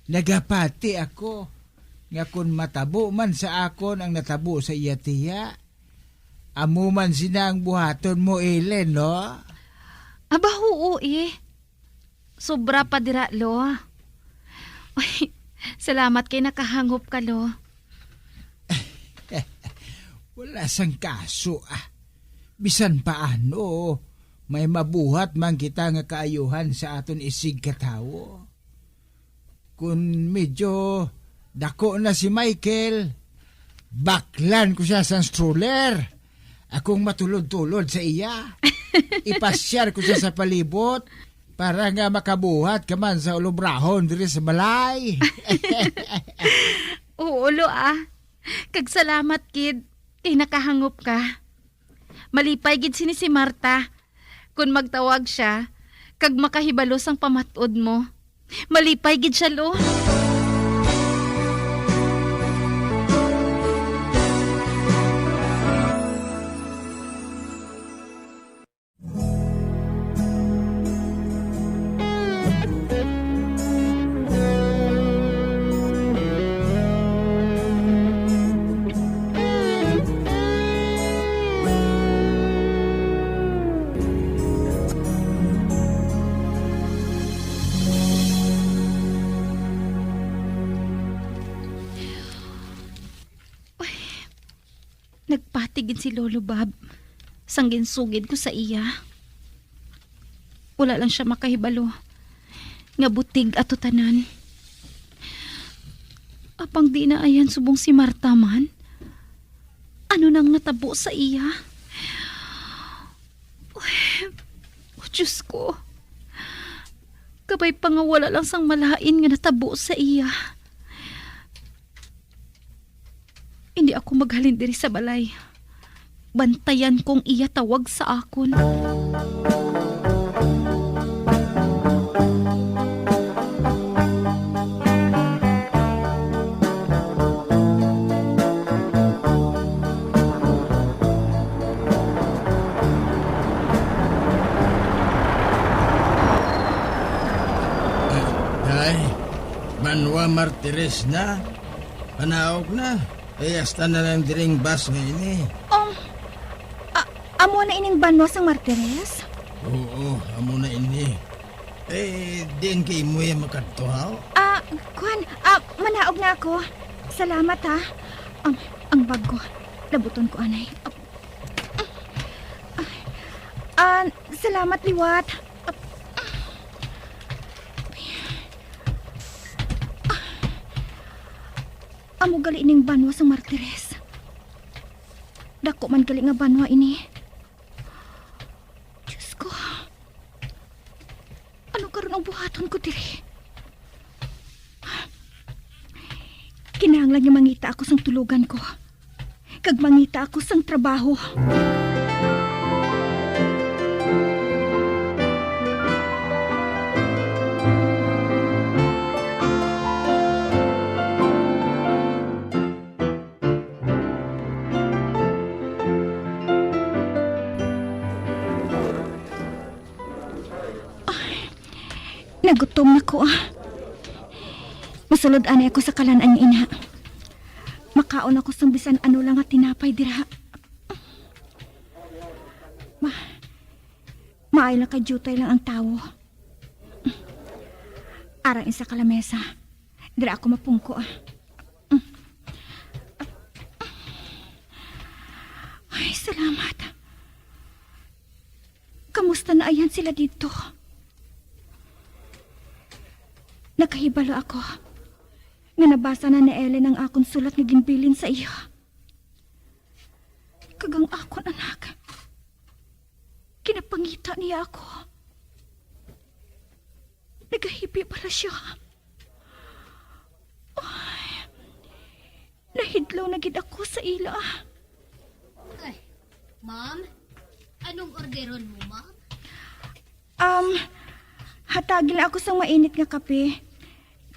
Nagapati ako nga kun matabo man sa akon ang natabo sa iya tiya. Amo man sinang buhaton mo, Ellen, no? Aba, oo eh. Sobra pa dira, lo. Ay, salamat kay nakahangop ka, lo. Wala sang kaso, Bisan paano, may mabuhat man kita nga kaayuhan sa aton isig katawo. Kung medyo dako na si Michael, baklan ko siya sa stroller. Akong matulod-tulod sa iya. Ipasyar ko siya sa palibot para nga makabuhat ka man sa ulubrahon diri sa balay. Oo, lo Kag salamat, kid. Kay nakahangop ka. Malipay gid sini si Marta. Kung magtawag siya, kag makahibalos ang pamatod mo. Malipay gid siya, lo. Nagpatigid si Lolo Bob. Sanggin sugid ko sa iya. Wala lang siya makahibalo. Nga butig ato tanan. Apang di na ayan subong si Marta man. Ano nang natabo sa iya? Oh, Diyos ko. Kabay pa nga wala lang sang malain nga natabo sa iya. Hindi ako maghalin diri sa balay. Bantayan kong iya tawag sa akon. Ay, Manwa Martires na. Panaog na. Hasta na lang diring bus ngayon eh. Amo na ining banwa sang Martires? Oo, amo na ini. Din kay mo yung makatuhaw? Kuan, manaog na ako. Salamat ha. Ang bag ko. Labuton ko, anay. Salamat, liwat. Amo gali ining banwa sang Martires. Dako man gali nga banwa ini. Diyos ko. Ano karon ang buhaton ko diri? Kinahanglan nga mangita ako sang tulugan ko. Kag mangita ako sang trabaho. Nagutom na ko Masulod ani ako sa kalan-an nga ina. Makaon ako sang bisan ano lang at tinapay dira. Maay lang kay jutay lang ang tawo. Arang isa ka lamesa. Dira ako mapungko Ay, salamat. Kamusta na ayan sila dito? Nakahibalo ako nga nabasa na ni Ellen ang akong sulat nga ginbilin sa iya. Kagang akon anak. Kinapangita niya ako. Nagahibi pala siya. Ay, nahidlaw na gid ako sa ila. Ay, Ma'am? Anong orderon mo, Ma'am? Hatagil ako sa mainit nga kape.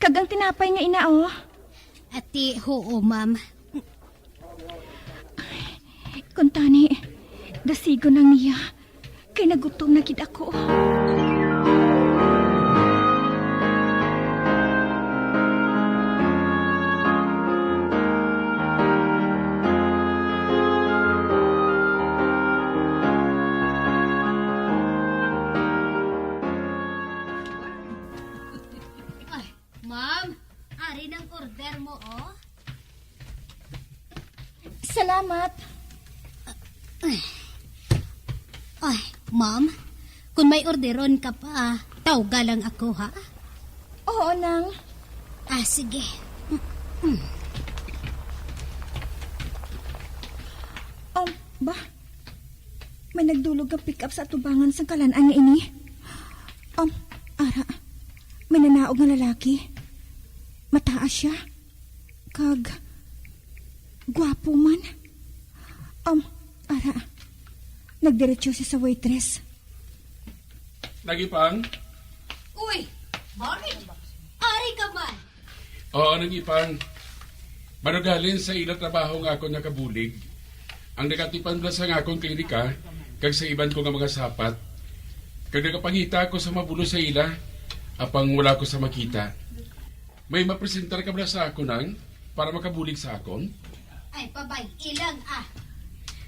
Kagang tinapay nga ina, Ati, oo, Ma'am. Kuntani, dasigo nang niya. Kay nagutom na gid ako. order mo, oh. Salamat. Ay, ma'am, kung may orderon ka pa, tawga lang ako, ha? Oo, nang. Sige. Ba? May nagdulog ka pick up sa atubangan sa kalanang nga ini. Ara, may nanaog nga lalaki. Mataas siya. Kag, gwapo man. Ara, nagdiretso siya sa waitress. Nagipang? Uy, bakit? Ari ka man. Oo, Nagipang. Manugalin sa ila trabaho nga ako nakabulig. Ang nakatipan na sa nga akong klinika, kag sa iban ko nga mga sapat. Kag nakapangita ako sa mabulo sa ila, apang wala ko sa makita. May mapresentar ka ba sa ako nang para makabulig sa akon? Ay, pabay, ilang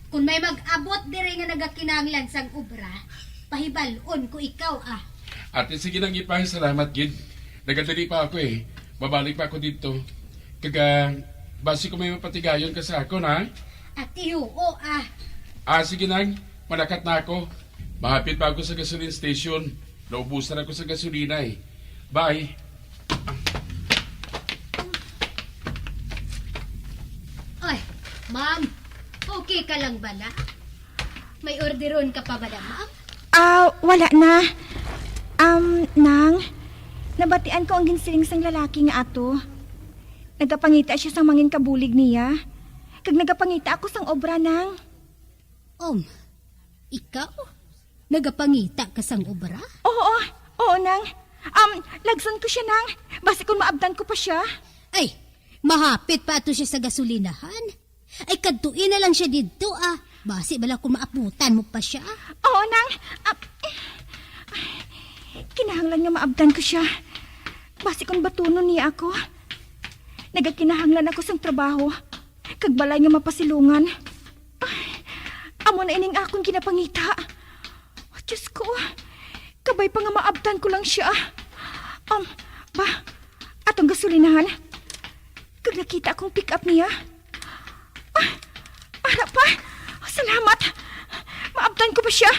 Kung may mag-abot dire nga nagakinahanglan sang obra, pahibalon ko ikaw Ate, sige nang ipang salamat, Gid. Nagadali pa ako Babalik pa ako dito. Kaga, basi ko may mapatigayon ka sa akon, ha? Ate, oo, Sige nang, malakat na ako. Mahapit pa ako sa gasoline station. Naubusan ako sa gasolina Bye. Ay, ma'am, okay ka lang ba na? May orderon ka pa ba na, ma'am? Wala na. Nang, nabatian ko ang ginsiling sang lalaki nga ato. Nagapangita siya sang mangin kabulig niya. Kag nagapangita ako sang obra nang. Ikaw? Nagapangita ka sang obra? Oo nang. Lagson ko siya nang. Basi kung maabdan ko pa siya. Ay, mahapit pa ato siya sa gasolinahan. Ay, kadtuin na lang siya dito Basi bala kung maaputan mo pa siya. Oo nang. Kinahanglan nga maabdan ko siya. Basi kung batunon niya ako. Nagakinahanglan ako sang trabaho. Kagbalay nga mapasilungan. Amo na ining akong ginapangita. Diyos ko, kabay pa nga maabdan ko lang siya. Ba, atong gasolinahan. Kag nakita akong pick up niya. Ara pa, salamat. Maabdan ko ba siya?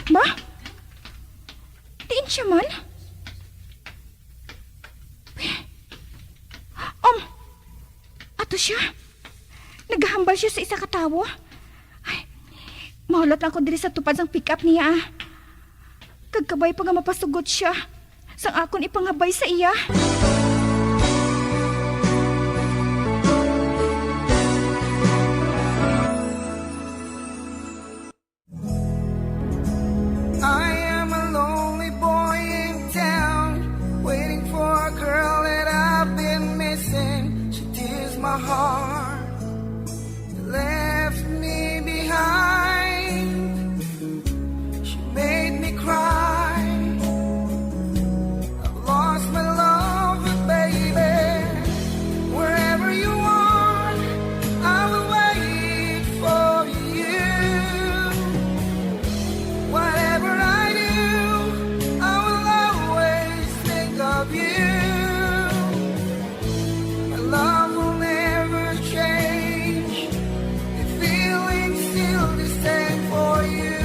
Ba? Tiin siya man? Ato siya. Naghahambal siya sa isa katawo. Ay, mahulat lang ko diri sa tupad sang pick up niya. Kagkabay pa nga mapasugot siya. Sang akon ipangabay sa iya. I am a lonely boy in town, waiting for a girl that I've been missing. She tears my heart, left me behind. She made me cry. I've lost my love, baby. Wherever you are, I will wait for you. Whatever I do, I will always think of you. My love will never change. The feeling's still the same for you.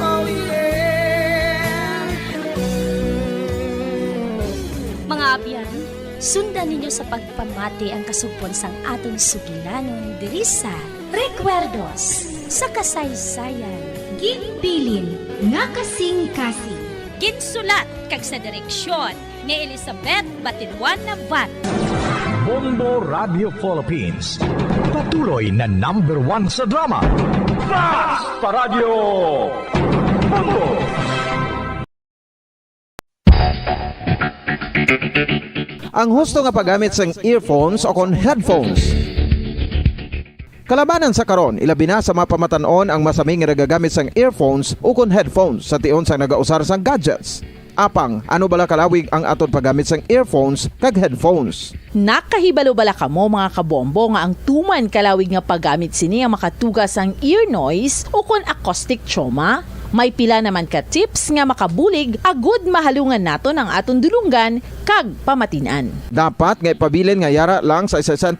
Oh yeah. Mga abyan, sundan ninyo sa pagpamati ang kasugpon sang aton sugilanon diri sa Recuerdos sa kasaysayan. Ginbilin nga kasing-kasing. Ginsulat kag sa direksyon ni Elizabeth Batiduan Navat. Bombo Radio Philippines. Patuloy na #1 sa drama. Basta Radio Bombo! Ang husto nga paggamit sang earphones o kon headphones. Kalabanan sa karon, ilabi na sa mapamatanon ang masaming nga nagagamit sang earphones o kon headphones sa tion sang nagausar sang gadgets. Apang, ano bala kalawig ang aton paggamit sang earphones kag headphones? Nakahibalo bala kamo mga kabombo nga ang tuman kalawig nga paggamit sini ang makatugas ang ear noise o kon acoustic trauma? May pila naman ka tips nga makabulig agud mahalungan naton ang aton dulunggan kag pamatinan. Dapat nga ipabilin nga yara lang sa 60%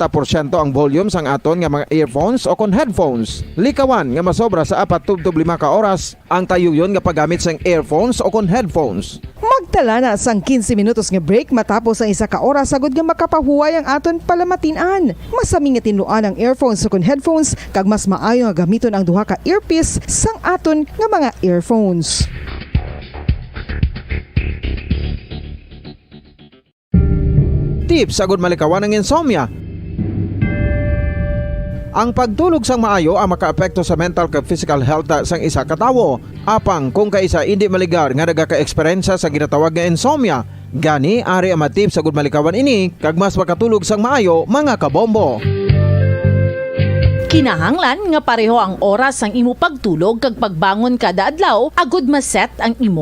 ang volume sang aton nga mga earphones o kon headphones. Likawan nga masobra sa 4 to 5 ka oras ang tayuyon nga paggamit sang earphones o kon headphones. Magtala na sang 15 minutos nga break matapos ang 1 ka oras sagod nga makapahuway ang aton palamatinan. Masami nga tinluan ang earphones o kon headphones kag mas maayo nga gamiton ang duha ka earpiece sang aton nga mga earphones. Tips sagud malikawan ang insomnia. Ang pagtulog sang maayo ang makaapekto sa mental kag physical health sang isa ka tawo. Apang kung kaisa hindi maligar nga nagaka-eksperyensya sa ginatawag nga insomnia, gani ari ang matip sagud malikawan ini kag mas makatulog sang maayo mga kabombo. Kinahanglan nga pareho ang oras ang imo pagtulog kag pagbangon kada adlaw agud maset ang imo